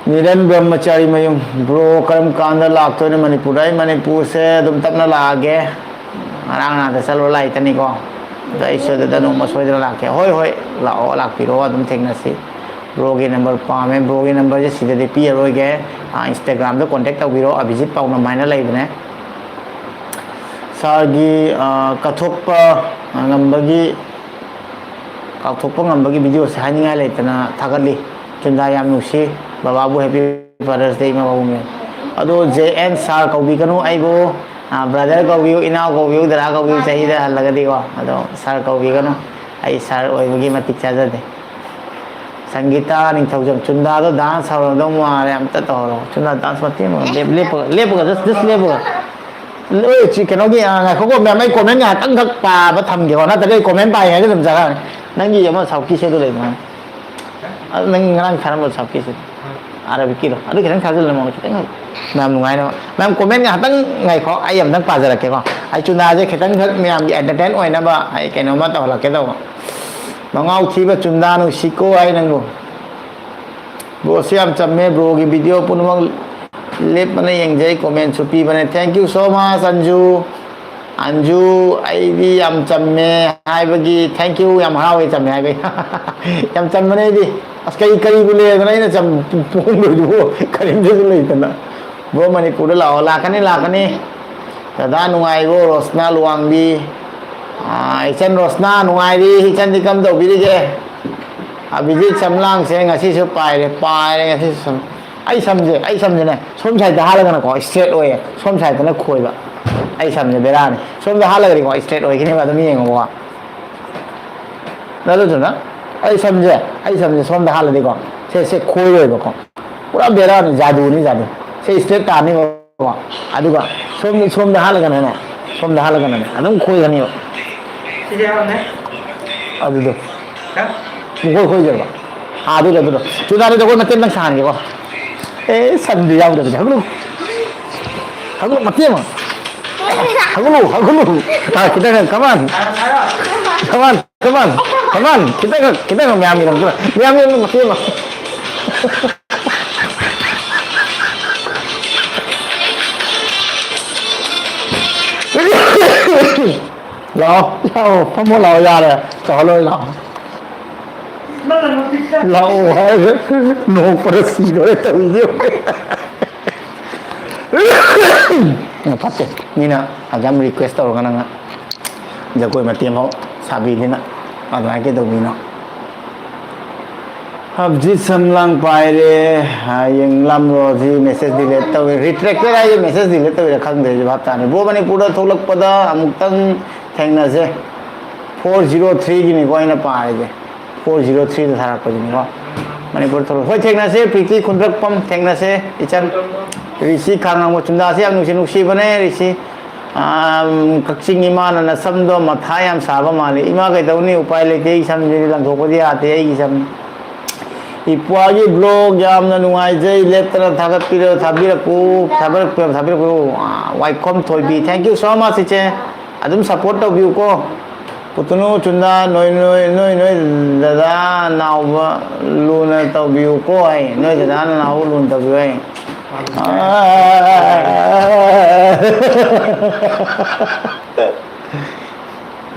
Niran Brahmachari mayum bro karam kanda lakto ne Manipur se dum tapna lage arang na da salo lai tani ko da iso da no masoi da lake hoi lao lak piro dum thengna si bro ge number pa me bro ge number je sida de pi roi ge Instagram da contact tau biro abhijit pau na maina lai bane sargi kathokpa ngambagi kathokpa ngambagi video se haninga lai tana thagali chunda yam nusi bababu happy father's day ma babu me ado JN sar kaubi kanu aibo brother kaubi ina kaubi dara kaubi chahida lagadi ko ado sar kaubi kanu ai sar oibagi matik chajade Sangeeta ning thaujam chunda do dance haro do mare am ta to chunda dance mati mo lep just lep oi chi keno gi nga ko ko me mai comment nga tang thak pa ba tham ge na ta dei comment pa ya dum ja nang gi yama sau ki se do le ma nang ngang khana mo sau ki se Arabic ki do adu kena khajul le mo chi tang nam nungai no nam comment nga tang ngai kho ai am tang pa ja ke ko ai chunda je khetang thak me am gi entertain oi na ba ai keno ma to la ke do Mangau thiba chunda nu siko ai nangu bro siam chamme bro gi video punmang lep mana yang jai comment supi bane thank you so much Anju ai di am chamme hai bagi thank you yam harawe chamme hai bai yam chamme di askai kari bule na ina cham pung du karim du le tana bro Manipur la lakani dada nungai go Rosna luang di Chen Rosna nungai di Chen di kam do bi ge Abhijit Samlang se ngasi su pai ngasi sam ai samje ne som sai da hala kana ko straight oye som sai da na khoi ba ai samje bera ne som da hala ga ko straight oye kini ba da mi ngo ba na lo na ai samje som da hala de ko se khoi oye ba ko pura bera ne jadu se straight ta ni ko adu ga som da hala kana ne som da hala kana ne adum khoi ga ni ba adu do khoi jara adu do chudare do ko na ten nang san ge ko san di yau da haglu mati ma haglu kita kan come on kita kan miami mati ma lao pamo lao ya le cho loi lao lao no parasi no ta video Pate nina agam request tau kana nga jagoi mati mo sabi dina adai ke do bino Abhijit Samlang pai re yang lam ro ji message delete tau retract ra ye message delete tau khang de bhat ta ne bo bani pura tholak pada amuk tang thengna je 403 gi ni ko ina pai je 403 da thara ko ni ko Manipur tholo hoi thengna se priti khunrak pam thengna se ichan Rishi khang mo chunda se ang nusi bane Rishi kakching imana na samdo mathayam saba male ima kai dauni upai le te sam je lang thopadi ate ai sam ipwagi blog yam na nungai jai letra thagat piro thabira ko welcome thoibi thank you so much che adum support to view ko putunu chunda noi dada nawa luna to view ko ai noi dada nawa lun to view ai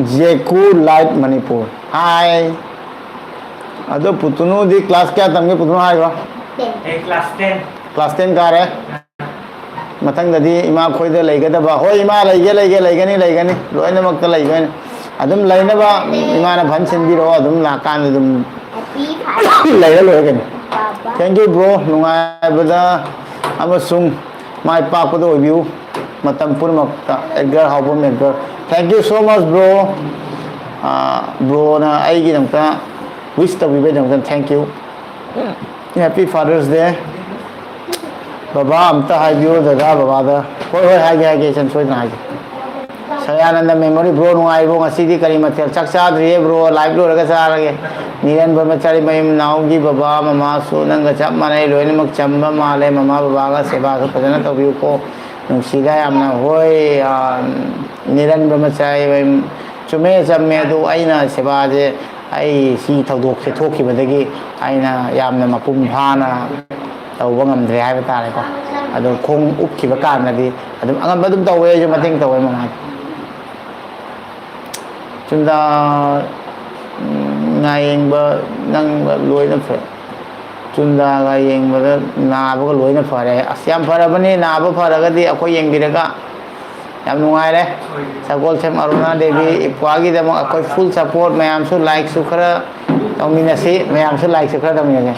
Jeku Light Manipur hi ado putunu di class kya tamge putunu hai ba class 10 ka re matang dadi ima khoi da lai ga da ba hoi ima lai gani loina mak lai gani adum laina ba ima na bhan sin bi ro adum la kan adum lai la loi gani thank you bro nungai bada amasung mai pa ko do view matam purmak Edgar Haubum Edgar thank you so much bro bro na ai gi namta wish to be better thank you happy Father's Day baba amta hai view daga baba da hoi hai ge chan soi na hai Sayananda memory bro nungai bro ngasi di kari mathel chak cha dre bro live lo raga sa rage Niran Brahmachari Mayum Naugi Baba Mama Su Nanga Chap Manai Loinimak Chamba Male Mama Baba Seva Padana Tabiuko Nusida Amna Hoy Niran Brahmachari Mayum Chume Chamedu Aina Sevaje Ai Si Tadok Toki Badagi Aina Yamna Mapum Hana Tawangam Drive Taleko Ado Kong Upki Bakan Nadi Adam Angabadum Taway Mating Taway Mama Chunda Ngayeng ba nang loi na fa chunda ga yeng ba na ba ko loi na fa re asyam phara bani na ba phara ga di akoi yeng biraga yam nungai le Sagol Sem Aruna Devi ipwa gi da ma akoi full support mayam su like su khara tamina si mayam su like su khara tamina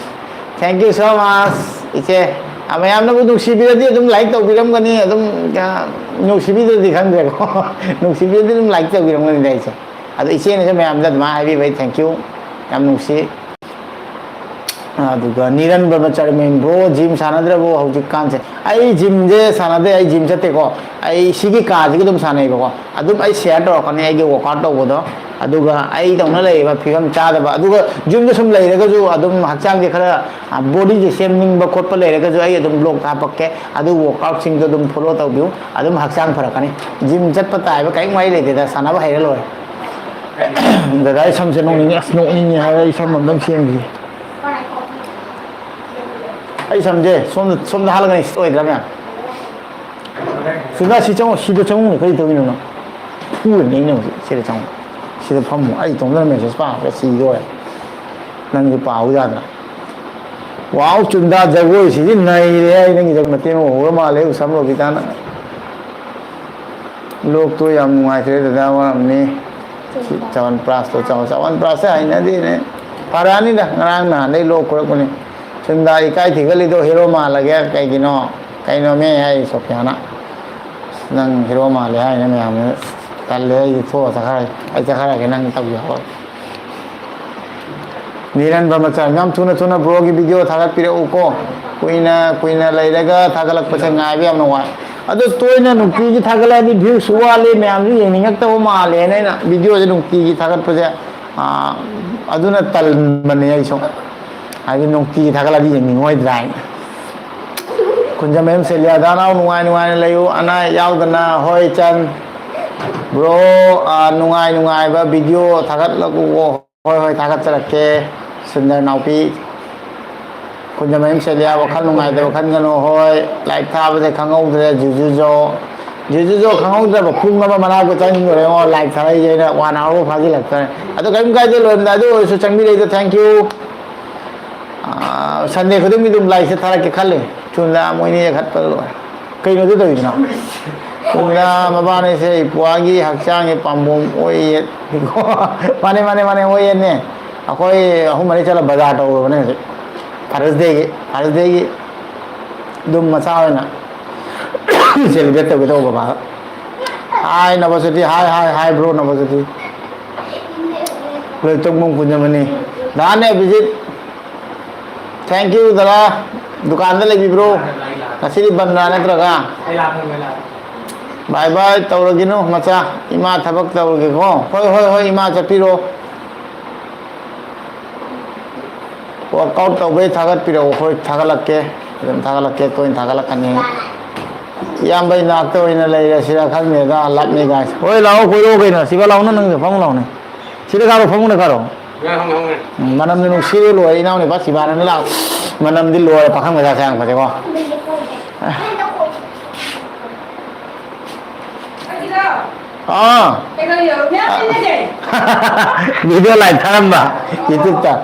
thank you so much iche mayam na bu duk si bi di dum like taw biram ga ni dum ya nu si bi di khang de ko nu si bi di dum like taw biram ga ni dai che ado iche ne mayam da ma happy bhai thank you Yam Nusi Aduga Niran Brahmachari Membro Gym Sanadra Bo Hojik Kanse Ai Gym Je Sanade Ai Gym Chate Ko Ai Sigi Kaji Dum Sanai Ko Adum Ai share to Kane Ai Ge Workout To Bodo Aduga Ai Dong Na Lei Ba Phigam Cha Da Ba Aduga Gym Je Sum Lei Ga Ju Adum Hakchang Je Khara Body Je Shaming Ba Khot Pa Lei Ga Ju Ai Adum Lok Ta Pakke Adu Workout Sing To Dum Follow Ta Biu Adum Hakchang Pharakani Gym Chat Pa Tai Ba Kai Mai Lei Da Sanaba Hai Loi Dadai Sam Se Nong Ni Asno Ni Hai Sam Dam Siang Gi Ai Sam Je Som Da Hal Ga Ni Oi Dram Ya Suda Si Chong Si Do Chong Ni Kai To Ni No Hu Ni No Si De Chong Si De Pham Mo Ai Tong Da Me Se Pa Ba Si Do Nang Gi Pa Hu Ja Da Wow Chunda Jagoi Si Ni Nai Re Ai Nang Gi Jak Mate Mo Ho Ma Le Sam Lo Bi Ta Na Lok To Yam Ngai Thre Da Wa Ni Cawan pras to cawan pras ai na di ne parani da ngarang na nei lo ko ko ni sunda ikai thigali do hero ma lage kai gino kai no me ai sopyana nang hero ma le ai na me am tal le yu tho ta khai ai ta khara ke nang tau ya ho Niran Brahmachari ngam thuna bro gi video thagat pire u ko kuina lai daga thagalak pa ngai bi am no wa Ado toina nukti ki thagala di view suwale me amri yeningak ta ma le na video je nukti ki thagat paja aduna tal mane ai so ai nukti ki thagala di yening oi drai kunja mem se lia dana nuai layu ana yaw dana hoi chan bro nuai ba video thagat lagu ko hoi thagat charake sundar naupi Kunja Mayam Selia Wakal Nungai Da Wakal Gano Hoi Like Tha Ba Se Khangau Da Jujujo Khangau Da Ba Phung Ma Mana Ko Chang Re Mo Like Tha Ai Na 1 hour Pha Gi Lak Ta Ado Kai Kai De Lom Da Do Su Chang Bi Le thank you Sunday Khudum Mi Dum Like Se Thara Ke Khale Chun La Moi Ni Khat Pa Lo Kai No Du Do Na Kunja Ma Ba Ne Se Pwa Gi Hak Chang Ge Pambom Oi Ko Mane Oi Ne Akoi Ahum Mari Chala Bazar To Ne Thursday dum macha na celebrate to go baba hi Navasati hi bro Navasati le tok mong punya mani dane visit thank you dala dukan da lagi bro kasih bandra na traga bye bye tawragino macha ima thabak tawrage ko hoi ima chapiro Workout to be thagat piro hoi thagalakke ko in thagalakkani yam bai nak to ina lai sira khal me ga lap me ga hoi lao ko ro ke na siba lao na nang phang lao ne sira ga ro phang na ka ro manam ne no sira lo ai na ne ba siba na la manam di lo pa khang ga sang pa de ko video live tham ba YouTube ta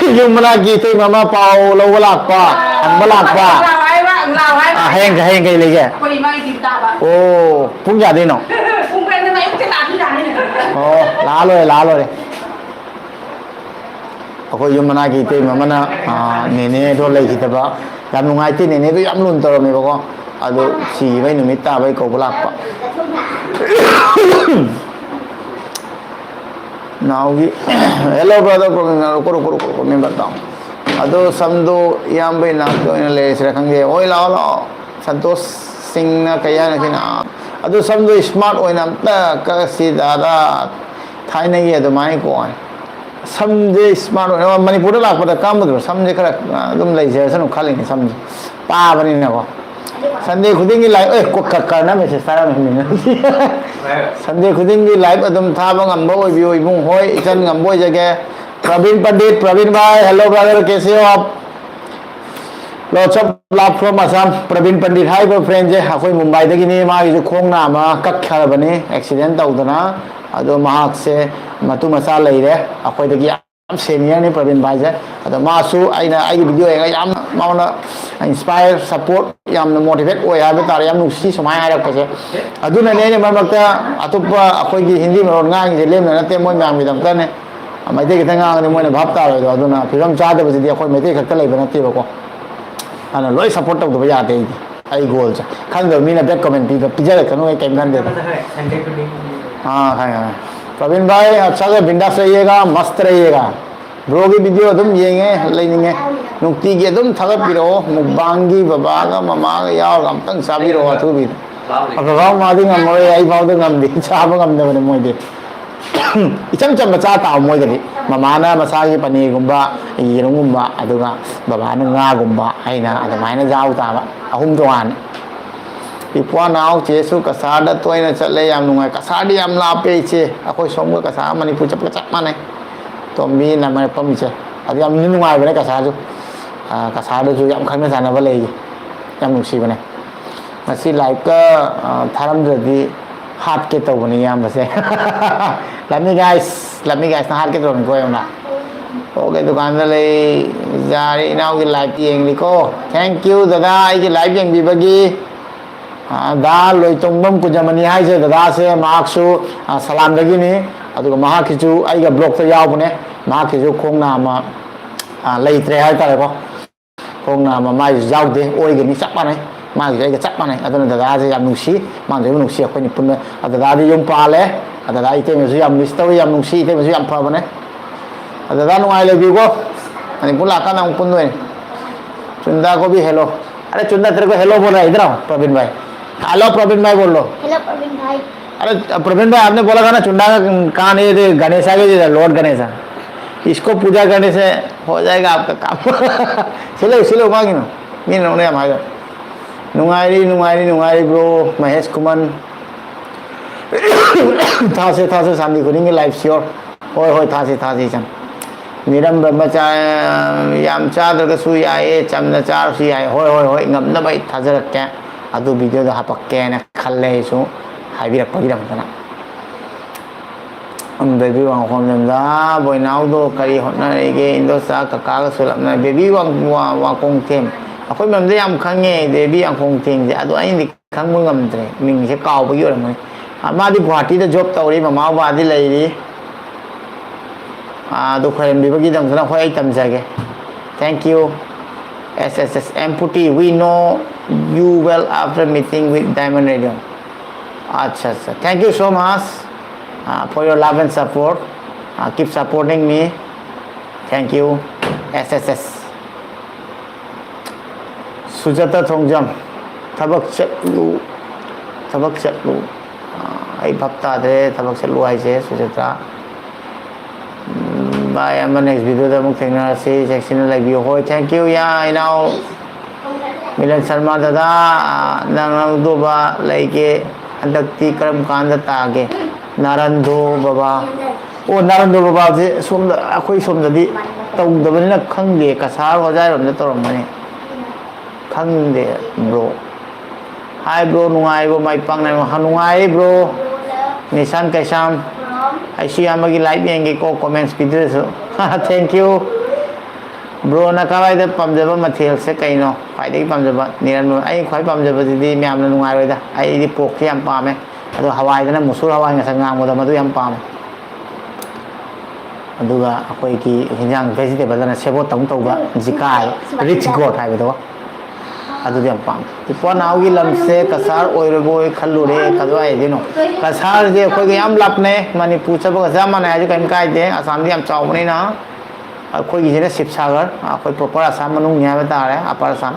yung mana gitu mama pau lo walak pa ang balak pa hayang kay lagi oh pung jadi no oh lalo deh ako yung mana gitu mama na nene do lagi kita ba yam nungai ti nene do yam lun toro me ba ko ado si bai numit ta bai ko balak pa Now, hello brother, ko member down. Ado samdo yambay na to inale sila kangge. Oy la Santos sing na kaya na kina. Ado samdo smart oy nam ta kasi dada थाइनगी अदुमाई कोन समझे smart होने मणिपुर लापदा कामदो समझे खरा अदुम लेजे सनु खालिनि समझे पाबनि नको Sunday खुदिंगी live ए को करना मैसेज तारा में संडे खुदिंगी लाइव अदुम थाबा ngamba ओइबियो इबुंग होय इचन ngamba ओइ जगह प्रवीण पंडित प्रवीण भाई हेलो ब्रदर कैसे हो आप lots of love from Assam Praveen Pandit hi friend जे अखोई मुंबई दगिनी मागी जो खोंग नामा कखरबने एक्सीडेंट तौदना अदो महाक से मतु मसा लेरे अखोई दगी याम सीनियर ने प्रवीण भाई जे अदो मासु आइना आइगी वीडियो एगा याम माउना इंस्पायर सपोर्ट याम मोटिवेट ओय हाबे तार याम नुसी समाय हारक पसे अदुना ने मरमक्ता अतुपा अखोई हिंदी मरोन ngang जे लेमना नते मोय म्याम बिदम तने मैते किता ngang ने मोयना भाप तारो अदुना फिरम चादबसिदि अखोई मैते खक्ता लेबा नते बको अना लोई सपोर्ट तब याद है आई गोल से खान दो मीना बैक कमेंट भी पिज्जा कनो एक टाइम दे हाँ हाँ प्रवीण भाई अच्छा से बिंदास रहिएगा मस्त रहिएगा ब्रो की वीडियो तुम येंगे लेनिंगे नुक्ति के तुम थगत पिरो मुबांगी बाबा का ममा का यार हम तंग साबी रो अथु भी अब गाँव मादी ngam मोए आई बाव तो ngam दी चाब ngam दे बने मोए दे इचम चम बचा ताव मोए गदी ममाना मसागी पनीर गुम्बा येरुम गुम्बा अदुगा बाबाना nga गुम्बा आइना अदमाइना जाव ताबा अहुम तोहान इपुआ नाव चेसु कसादा तोइना चले याम नुंगाय कसादी याम लापे इचे अखोय सोमगा कसा मणिपुर चप चप माने तोम्बी नमय पमिचे अदि याम नुंगाय बने कसादु कसादु जु याम खंगना सानबा लेय याम नुसी बने मसी लाइक का थारम जदी हाथ के तो बनी याम बसे let me guys ना हाथ के तो उनको है ना ओके दुकान ले जारी ना उनकी लाइव येंगी को थैंक यू दादा ये लाइव येंगी बगी दा लोई तुंबम कुजमनी हाई से दादा से मार्क्सु सलाम लगी नहीं अदुग महा किचु आई का ब्लॉग तो याव बने महा किचु खोंग नाम लई त्रे हाई तारे को खोंग नाम माई जाव दे ओई के नहीं चप्पा नहीं मागी जाएगा चप्पा नहीं अदुन दादा से याम नुसी मागी जाएगा नुसी अखोई निपुण दादा दे युम पाले दादा इते में से याम मिस्टर याम नुसी इते में से याम पाबने दादा नुआई ले भी को मणिपुर लाका ना उपुन दोए चुंदा को भी हेलो अरे चुंदा तेरे को हेलो बोल रहा है इधर आओ प्रवीण भाई हेलो प्रवीण भाई बोल लो हेलो प्रवीण भाई अरे प्रवीण भाई आपने बोला था ना चुंदा का कान ये गणेश आगे लॉर्ड गणेश इसको पूजा करने से हो जाएगा आपका काम सिले सिले मांगी ना मीन उन्हें हमारे नुंगारी ब्रो महेश कुमन था से शांति खुलेंगे लाइव श्योर होय था से चम निरम ब्रह्मचार्य याम चाद्रगसु याये चमना चारसु याये होय ngam थाजरक्के अदु वीडियो दा हपक्के ना खल्ले सु हाइबिरक्पगिरमतना बेबी वांग होमदा बोयनाव दो करी होनारेगे इंदोसा कका सुलमना बेबी वांग कोंगथेम अखोई ममदे याम खंगे बेबी वांग कोंगथेम जे अदु आइन दि खंगमु ngамद्रे मिंग से कावबगी ओरमने मादी गुवाहाटी दा जॉब तौरी ममा बादी लेरी दो खरम बिबगी दमसना होय तमजागे thank you SSS Amputi we know you well after meeting with Diamond Radio अच्छा thank you so much for your love and support keep supporting me thank you SSS Sujata Thongjam थबक चलू आई भक्ता दे थबक चलू आई से सुजता बाय अमन next video दा मुक थेंगना से section like view होय thank you या आई नाउ मिलन शर्मा दादा नंग दोबा लाइके हंदक्ति करम कांद तागे नारंदो बाबा ओ नारंदो बाबा जे सोम अखोई सोम ददी तौदबनिना खंगे कसार होजाय रोम तोरमने खंगे ब्रो हाय ब्रो नुंगाई बो माई पांग ना नुंगाई ब्रो निशान कैसाम ऐसी आमगी लाइव येंगे को कमेंट्स पिदरे सो थैंक यू ब्रो ना कावाई द पमजबा मथेल से कइनो फाइदे पमजबा निरन आई खाई पमजबा दिदी म्याम ना नुंगाई रोइदा आई दि पोक याम पामे अदो हवाई दना मुसुर हवाई nga sangang moda madu yam पामे अदुगा अखोई की हिंजांग वेजिटेबल ना सेबो तम तौबा जिकाय रिच गोट हाय बदो अदुदि यम पाम इपो नाउगी लमसे कसार ओइरबोय खल्लुरे खदवाय दिनो कसार जे अखोई याम लापने मणिपुर चबो जामा ना जे कन कायदे आसाम दि याम चावमने ना अखोई की जेने शिवसागर अखोई प्रॉपर आसाम मनुंग न्याय तारे अपर आसाम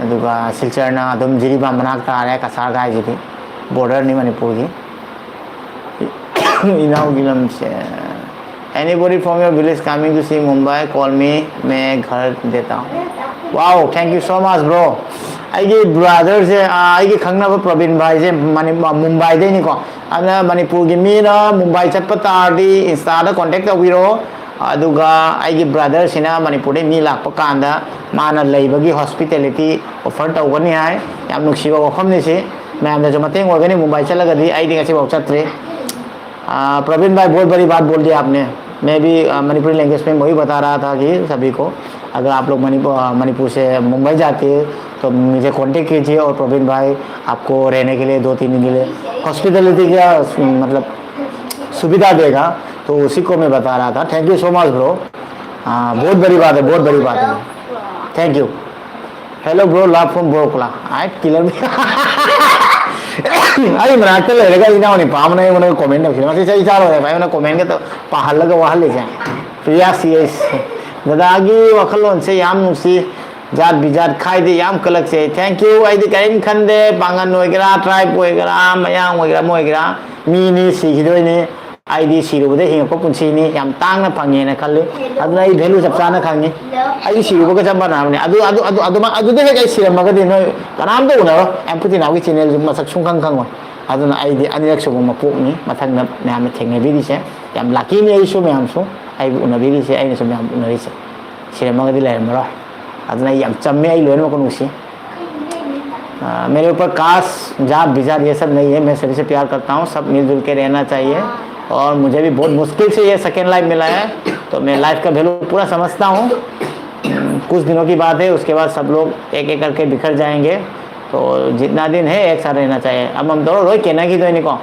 अदुगा सिलचर ना अदुम जिरिबा मनाक तारे कसार गाय जिबि बॉर्डर नि मणिपुर की इनाउ गिलम से anybody from your village coming to see Mumbai call me मैं घर देता हूँ wow thank you so much bro आइए brother से आइए खंगना वो प्रवीण भाई से मुंबई दे निको अना मणिपुर की मीना मुंबई चटपटा आदि इंस्टा कांटेक्ट तौबिरो अदुगा आइए ब्रदर सिना मणिपुर मी लाप कांदा माना लेबगी हॉस्पिटैलिटी ऑफर तौगनी है याम नुक्सिबा वफमनि से मैम ने जो मतेंग होगनी मुंबई चलगदी आई दिंग से चत्रे प्रवीण भाई बहुत बड़ी बात बोल दी आपने मैं भी मणिपुरी लैंग्वेज में वही बता रहा था कि सभी को अगर आप लोग मणिपुर से मुंबई जाते हैं तो मुझे कांटेक्ट कीजिए और प्रवीण भाई आपको रहने के लिए 2-3 दिन के लिए हॉस्पिटलिटी का मतलब सुविधा देगा तो उसी को मैं बता रहा था thank you so much bro बहुत बड़ी बात है बहुत बड़ी बात है thank you hello bro love from Borkula आई किलर अरे मनाते लेगा इना उन्हें पाम नहीं उन्हें कमेंट नहीं मत चाहिए चारो है भाई उन्हें कमेंट के तो पहाड़ लगा वहाँ ले जाए प्रिया सीएस दादागी वखलों से याम नुसी जात बिजात खाई दे याम कलक से थैंक यू आई दे कहीं खंडे पांगन होएगा ट्राइब होएगा मयांग होएगा मोएगा मीनी सीखिदोई ने I D सीरुबदे हिंगप पुंसीनी yam तांगना फंगेना खल्ले अदुना I value सब चाना खांगे आई सीरुबगा चंबा नामने अदु दे कई सीरमगदे नो कनाम तो उनारो एम्पति नावी चैनल मसक सुंखंग खंगो अदुना आई दी अनिरक सुबो मपोकनी मथंग मैम थेंगे बिदिसे याम लाकी ने आई सो मैम सो आई उनबिदिसे आई ने सो मैम उनरिसे सीरमगदे लेरमरो अदुना याम चम्मे आई लोन मको नुसी मेरे ऊपर कास्ट जात बिजार ये सब नहीं है मैं सभी से प्यार करता हूँ सब मिलजुल के रहना चाहिए और मुझे भी बहुत मुश्किल से ये सेकेंड लाइफ मिला है तो मैं लाइफ का वैल्यू पूरा समझता हूँ कुछ दिनों की बात है उसके बाद सब लोग एक एक करके बिखर जाएंगे तो जितना दिन है एक साथ रहना चाहिए अब हम दोनों रोज कहना की तो नहीं को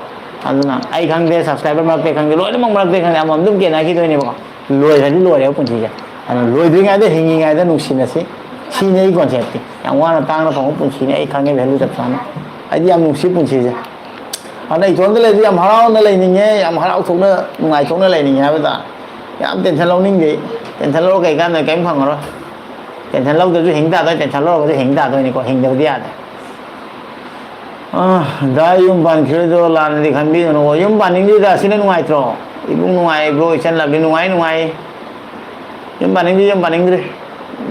अदुना आई खंगे सब्सक्राइबर मरते खंगे लोय मग मरते खंगे अब हम तुम कहना की तो नहीं को लोय हनी लोय है पुंची है लोय द्रिंगाइदे हिंगिंगाइदे नुसीनसी सीने ही कॉन्सेप्ट याम वाना तांगना फंगो पुंसीने आई खंगे वैल्यू सब साना आई याम नुसी पुंसी से अना इतोंद ले याम हराउना लेनिंगे याम हराउ थोंना नुंगाइ थोंना लेनिंगे हाबदा याम टेंशन लौनिंगे टेंशन लौ कई कान कई फंगरो टेंशन लौदसु हिंगदा दो टेंशन लौ बदे हिंगदा दो निको हिंगदबदि यादे दा युम बानखिरदो लानदि खनबि नो युम बानिंगदि दा सिने नुंगाइत्रो इबुं नुंगाइ ब्रो इसन लाबि नुंगाइ युम बानिंगदि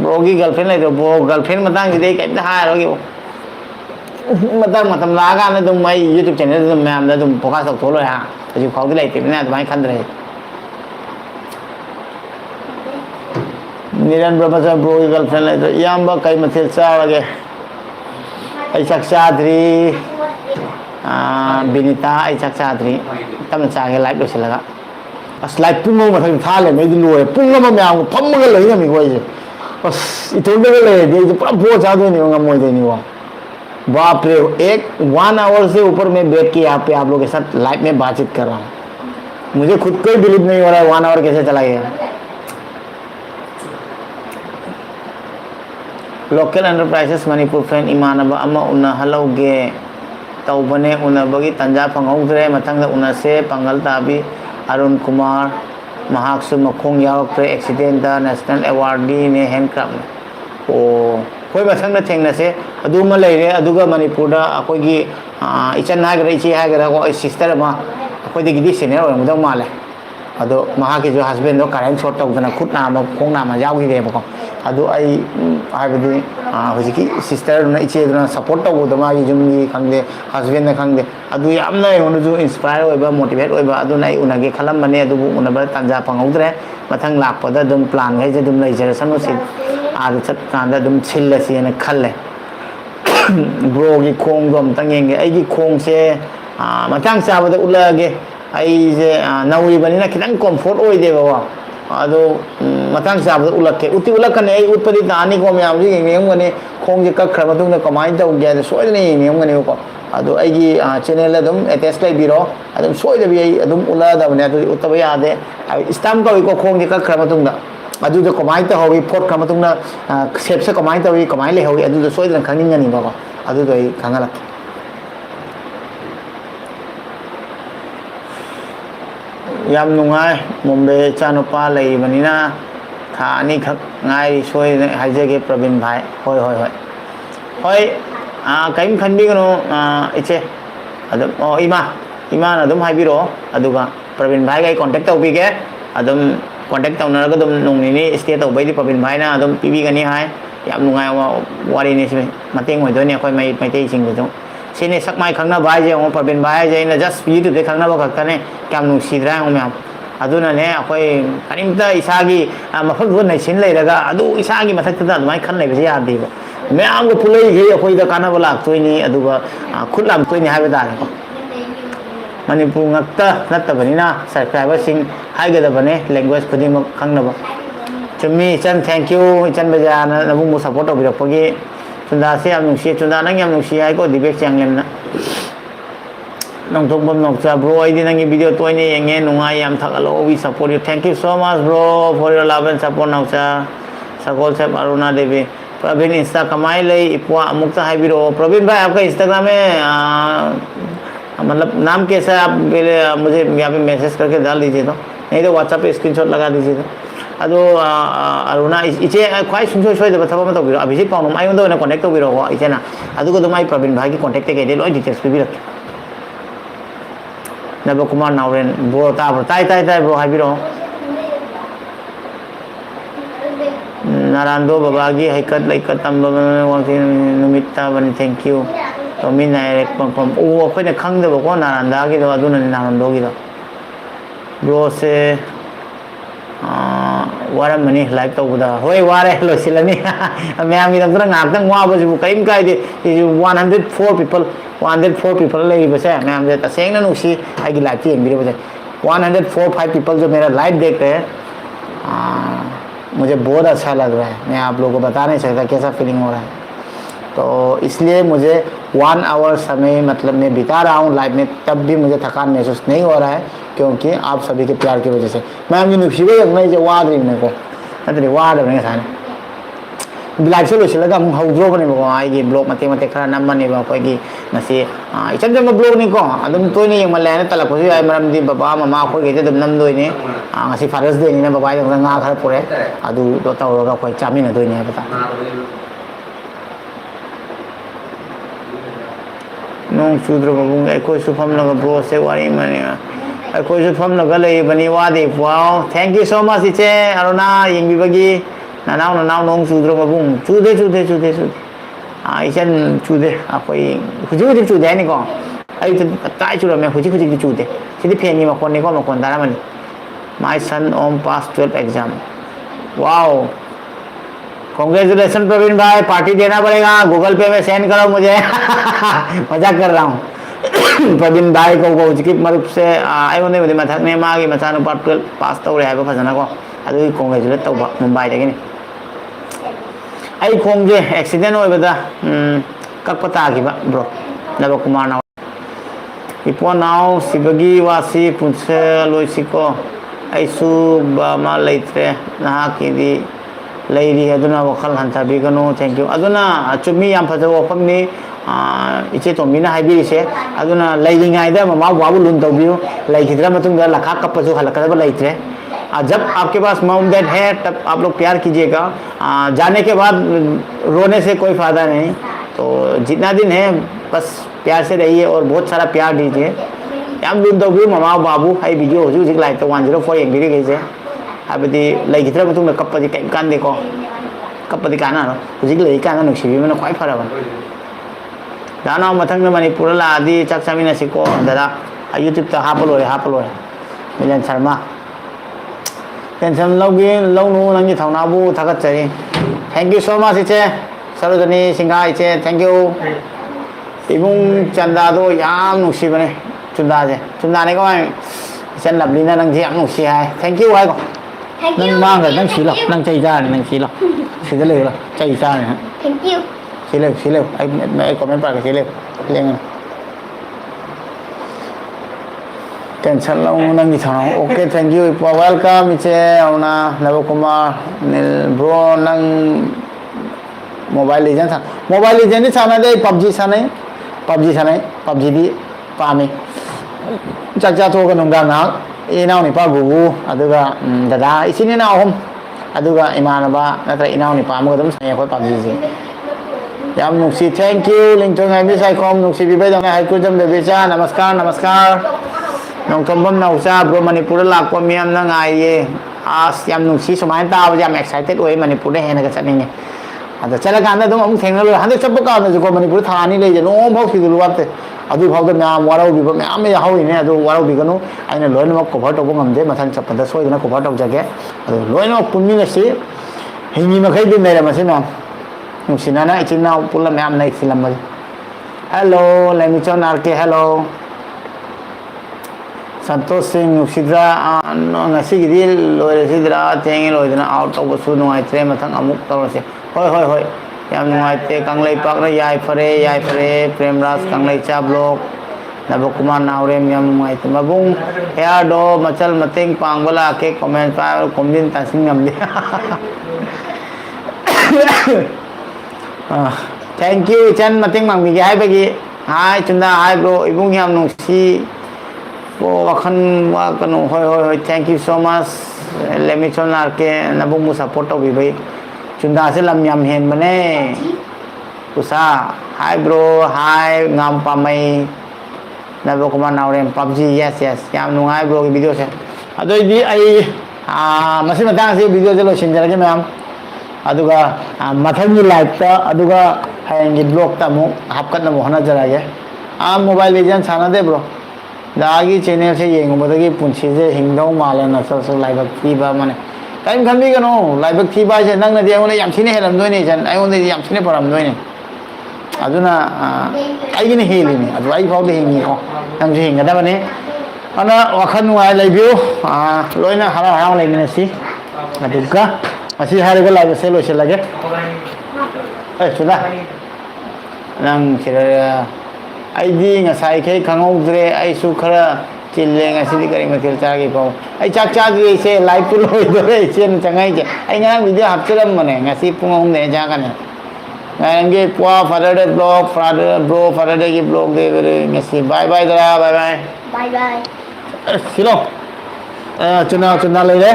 ब्रो की गर्लफ्रेंड ले दो ब्रो गर्लफ्रेंड मतंग दे कई हारोगी मतम लागा ना तुम मैं यूट्यूब चैनल मैम ना तुम फोकस तक थोलो है अजी फाउदी लेते ना तुम्हारी खंड रहे निरन ब्रह्मचार ब्रो की गर्लफ्रेंड ले तो याम बा कई मथिल चावगे आई चक्षाद्री बिनीता आई चक्षाद्री तब चागे लाइव से लगा बस लाइव पुंगो मथक था ले मैं दिलो है पुंगो में मैम फम्मगे लेगा मी कोई बस इतने ले दे पूरा बहुत ज्यादा नहीं होगा मोई नहीं हुआ बाप रे 1 आवर से ऊपर मैं बैठ के यहाँ पे आप लोगों के साथ लाइव में बातचीत कर रहा हूँ मुझे खुद को ही बिलीव नहीं हो रहा है 1 आवर कैसे चला गया लोकल एंटरप्राइजेस मणिपुर फ्रेंड इमानब अमा उन्ना हलौगे तौबने उन्नबगी तंजा फंगौद्रे मथंग उन्नसे पंगल ताबी अरुण कुमार महाक्सु मखोंग यावक्रे एक्सीडेंट नेशनल अवार्डी ने हैंडक्राफ्ट ओ कोई मथंग थेंगनसे अदुमा लेरे अदुगा मणिपुर अखोगी इचन हागरा इची हागरा को सिस्टर मा अखोदी गिदी सीनियर ओरमदो माले अदो महा के जो हस्बैंड दो करेंट शॉट तौदना खुद नाम खोंग नाम यावगी देबको अदो आई हाबदी हजिकी सिस्टर न इचे दना सपोर्ट तौदो मागी जुमगी खंगदे हस्बैंड न खंगदे अदो यामना योनजु इंस्पायर ओइबा मोटिवेट ओइबा अदो नाई उनागे खलम बने अदो उनबा तंजा पंगौद्रे मथंग लापदा दम प्लान है जे दम लेजर सनो से आद चत कांदा दम छिल्लसी ने खल्ले ब्रो की खोंग दम तंगेंगे आई खोंग से मथंग चाबदा उलागे आई जे नौरी बनिना खितंग कंफर्ट ओइदेबा अदो मथंग चाबदा उलके उति उलकने आई उत्पदी दानी को म्याम जी येंगने खोंग जे कखर मतुंग कमाइन तौगे सोयने येंगने को अदो आईगी चैनल अदम अटैच लाइबिरो अदम सोयदबि आई अदम उलादबने अदो उत्तबा यादे स्टैम्प को खोंग जे कखर मतुंग अदुदो कमाइन तौगी फोट खर मतुंग शेप से कमाइन तौगी कमाइन ले होगी अदुदो सोयदन खंगिंगनी बाबा अदुदो आई खंगला याम नुंगाई मुंबई चानुपा लेबनिना था अनी खक गाई सोय हाइजेगे प्रवीण भाई होय होय होय होय कईम खनबिगनो इचे अदम इमा इमा अदम हाइबिरो अदुगा प्रवीण भाई का कांटेक्ट तौबीगे अदम कांटेक्ट तौनरगा अदम नोंनिनी स्टे तौबैदि प्रवीण भाई ना अदम पीबीगनी हाय याम नुंगाय वारी ने से मतेंग होइदोने अखोय मैतै सिंगदो सिने सकमाय खंगना भाई जे प्रवीण भाई जे ना जस्ट यूट्यूब दे खंगना खक्तने क्याम नुंसिद्रा मैम अदुनने अखोय करिमता इसागी मफल रुन नैसिन लेरगा अदु इसागी मथक्तदा अदुमाय खन लेबसे यादेबो मैम को पुलई गे अखोय दा कानाबा लाक्तोयनी अदुगा खुद लाक्तोयनी हाबे दारे को Manipur ngakta natabani subscriber sing haigadabane language khudimak khangnaba chumi chan thank you chan baja na nabung support obirakpagi chunda se am nungsi chunda nang yam nungsi ai ko dibek changlem na nong thongbom nokcha bro ai di nangi video toine yenge nungai yam thakalo we support you thank you so much bro for your love and support nokcha sagol sab aruna devi Praveen insta कमाई ले इपुआ अमुक्ता हाइबिरो प्रवीण भाई आपका Instagram में मतलब नाम कैसा है आप मुझे यहाँ पे मैसेज करके डाल दीजिए तो नहीं तो व्हाट्सएप पे स्क्रीनशॉट लगा दीजिए तो अदो अरुणा इचे ख्वाई सुनसोय सोयदबा थबक अमा तौबिरो अभिजित पाउनम आइयोंदा ओना कांटेक्ट तौबिरो को इचेना अदुगो दम आई प्रवीण भाई की कांटेक्ट के दे लोय डिटेल्स पिबिरक नब कुमार नावरेन ब्रो ताब्रो ताई ताई ताई ब्रो हाइबिरो नारायणदो बाबा की हैकत लैकत तंब वांसी नुमित्ता बनी थैंक यू तो मी नायरेक पंपम ओ अखोयने खंगदबो को नारायणदा की तो अदुना नारायणदो की तो ब्रो से वारम मनी लाइक तौबदा होय वारे लोसिलनी मैम की तंगरा ngakdang वाबजु कइम कायदे 104 people ले बसे मैम जे तसेंगना नुसी आगी लाइक येंबिरे बसे 104 people जो मेरा लाइव देख रहे हैं मुझे बहुत अच्छा लग रहा है मैं आप लोगों को बता नहीं सकता कैसा फीलिंग हो रहा है तो इसलिए मुझे 1 आवर समय मतलब मैं बिता रहा हूँ लाइव में तब भी मुझे थकान महसूस नहीं हो रहा है क्योंकि आप सभी के प्यार की वजह से मैं नुसीबे मैं जो वाद रही मेरे को नतरी वाद रहे साने लाइव से लोसिलगा हम हौद्रो बने को आइगी ब्लॉग मते मते खरा नम्मने बा कोई नसी इचम जम ब्लॉग नि को अदम तोयने यमले ने तलक होय आइ मरम दि बाबा ममा खोय गेजे दम नम दोइने ngasi फादर्स डे नि बाबा दं nga खरा पुरे अदु दो तौरगा कोई चामिन दोइने बता नों सुद्रो बबुंग एकोय सुफम लगा ब्रो से वारी माने एकोय सुफम लगा ले बनी वादे wow thank you so much इचे अरुणा यंगिबगी नानाव नों सुद्रो बबुंग चुदे इचन चुदे अखोय हुजि चुदे नि को आई ताई चुरमे हुजि चुदे सिदि फेंगी मकोन नि को मकोन दारामनि My son on pass 12 exam. Wow. Congratulations Praveen भाई पार्टी देना पड़ेगा गूगल पे में सेंड करो मुझे मजाक कर रहा हूँ प्रवीण भाई को चिकिप मरुप से आई होने मुझे मथक ने मागी मचान ऊपर 12 पास तौरे है फजना को अदुगी कांग्रेचुलेट तौबा मुंबई दगिनी आई खोंगे एक्सीडेंट होइबदा कक्पा तागिबा ब्रो नब कुमार नाव इपो नाव सिबगी वासी पुंसे लोइसिको ऐसु बामा लेत्रे नहा की लेरी अदुना वखल हंथाबिगनो थैंक यू अदुना चुमी याम फजो वफमनी इचे तोमिना हाइबिरिसे अदुना लेलिंगाइदा ममा बाबू लुन तौबियो लेखिद्रा मतुंगा लखा कपसु हलकदब लेत्रे जब आपके पास मॉम डैड है तब आप लोग प्यार कीजिएगा जाने के बाद रोने से कोई फायदा नहीं तो जितना दिन है बस प्यार से रहिए और बहुत सारा प्यार दीजिए याम लुन तौबियो ममा बाबू हाई वीडियो हुजुक लाइक तो 104 यंगिरि गेजे हाबदी लेखिद्रा मतुंगा कपदि कै कांदे को कपदि काना हुजुक लेइ काना नुसिबि मन ख्वाइ फराबन दाना मथंग मणिपुर लादी चाक चामिनासिको दादा यूट्यूब ता हापलोय मिलन शर्मा टेंशन लौगी लौनु नंगी थौनाबु थागतचरी थैंक यू सो मच इचे सरोजनी सिंघा इचे थैंक यू इबुंग चंदादो याम नुसिबने चुंदाने को इचन लबलीना नंग जे याम नुसि हाय थैंक यू हाय को नंग मांग नंग सिलो नंग चई जा नंग सिलो सिदे ले लो चई जा ने Thank you. सिले आई कमेंट पर सिले लेंगे टेंशन लो नंगी थाना ओके थैंक यू वेलकम इचे औना नव कुमार नील ब्रो नंग मोबाइल लेजेंड साना दे पबजी दी पामी चाचा तो का नुंगा ना इनाव निपा गुगु अदुगा दादा इसिने ना हम अदुगा इमानबा नत्र इनाव निपा मगदम सने को पबजी से याम नुक्सी थैंक यू लिंचों है भी साइकोम नुक्सी भी बेदंग है कुजम बेबीचा नमस्कार น้องทมบำนาซาบรมณีปุระหลักว่ามีอำนาจไงเย่อาสยามนุ่งชีสมัยตาวายามเอ็กไซเต็ดวยมณีปุระเฮนกันสักนิดเนี่ยแต่เจ้าการนั้นต้ององเทงเลยฮันเดชับประกาศนะจุกมณีปุระธานีเลยจะโน้มเขาคิดดูว่าแต่อดูเขาจะมีวาระบีแบบไม่เอาอีเนี่ยดูวาระบีกันนู้ไอ้เนี่ยลอยน้ำกบพัดตกงำเดมาทันจับปันตะสวยกันนะกบพัดตกจากแกลอยน้ำปุ่นมีนะสิเห็นมีมาใครดินไหนละมาสิน้องนุ่งสินะนะไอ้จีน่าปุ่นละไม่อำนาจสิละมา Hello let me turn RK hello Santosh Singh Sidra ngasi gidi loire Sidra tengi loidna out of su nuai tre mathang amuk tawse hoi yam nuai te kanglei pak na yai fare Premras kanglei cha blog Nabakumar Naurem yam nuai te mabung ya do machal mateng pang bala ke comment pa kombin tasing ngam dia Thank you Chan mateng mang mi hai bagi hai chunda hai bro ibung yam nong si wakan wakan hoi thank you so much let me turn RK nabung mu support to bi bai chunda se lam yam hen mane usa hi bro hi ngam pamai Nabakumar Naurem PUBG yes yam nungai bro ki video se adoi di ai masi matang se video se lo shinjarage ma'am aduga mathangni live ta aduga hayangi blog ta mu hapkat na mu hana jarage mobile legend sana de bro दागी channel से येंगबदगी पुंसीजे हिंगदौ माले नसल लाइबक थीबा माने time खनबी गनो लाइबक थीबा जे नंग नदि आइने याम थिने हेलमदोइने जन आइने याम थिने परमदोइने अदुना आइगिने हेलिने अदु आइ फाउदे हिंगी को नंग जे हिंगदाबने अना वखन वाइ लाइबियो लोइना हरा हरा लाइमिनसी अदुगा असी हारेगा लाइब से लोइसेलागे ए सुना नंग सिरा आईदी ngasai kai khangौद्रे आइसु खरा चिल्ले ngasidi kari mathil chagi pau ai chak chagi se live tu loi dore chen changai je ai nga video hapchiram mane ngasi pungong ne ja kan ngange pua father blog father ki blog de ngasi bye bye dara bye silo chuna lei de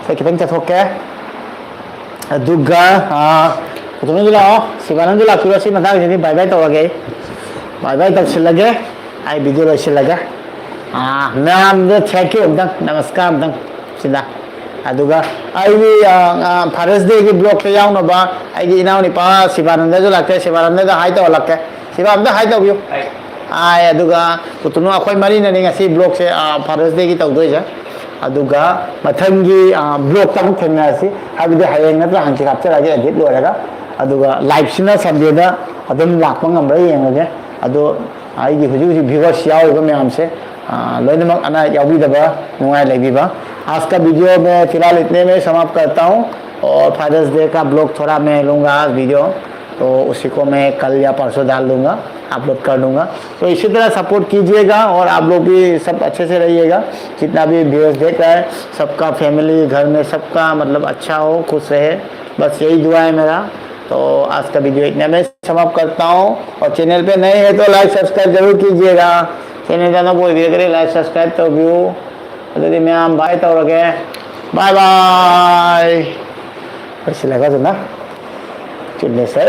sai kitang cha thok ke aduga kutung jula sibanam jula kurasi madang jeni bye bye tawage bye bye tak silage ai video lo silaga naam de thank you dang namaskar dang sida aduga ai ni Fathers Day ki blog te yaw no ba ai gi inaw ni pa sibananda jo lakte sibananda da hai to lakke sibananda hai to biu ai aduga kutunu akhoi mari na ni ngasi blog se Fathers Day ki tawdoi ja aduga mathangi blog tam thena si abi de hayeng na hang chikap chara ge edit lo raga aduga live sina Sunday da adum lakpa ngam ra yeng ge अदो आइगी हुजी viewers याव ma'am से लोइनमक अना यावीदबा नुंगाई लेबीबा आज का video में फिलहाल इतने में समाप्त करता हूँ और फादर्स डे का ब्लॉग थोड़ा मैं लूँगा आज वीडियो तो उसी को मैं कल या परसों डाल दूँगा अपलोड कर दूँगा तो इसी तरह सपोर्ट कीजिएगा और आप लोग भी सब अच्छे से रहिएगा जितना भी व्यूअर्स देख रहा है सबका फैमिली घर में सबका मतलब अच्छा हो खुश रहे बस यही दुआ है मेरा तो आज का वीडियो इतने में समाप्त करता हूँ और चैनल पे नए हैं तो लाइक सब्सक्राइब जरूर कीजिएगा चैनल जाना कोई भी करे लाइक सब्सक्राइब तो व्यू तो मैं हम बाय तो रखे बाय बाय ऐसे लगा तो ना चुनने से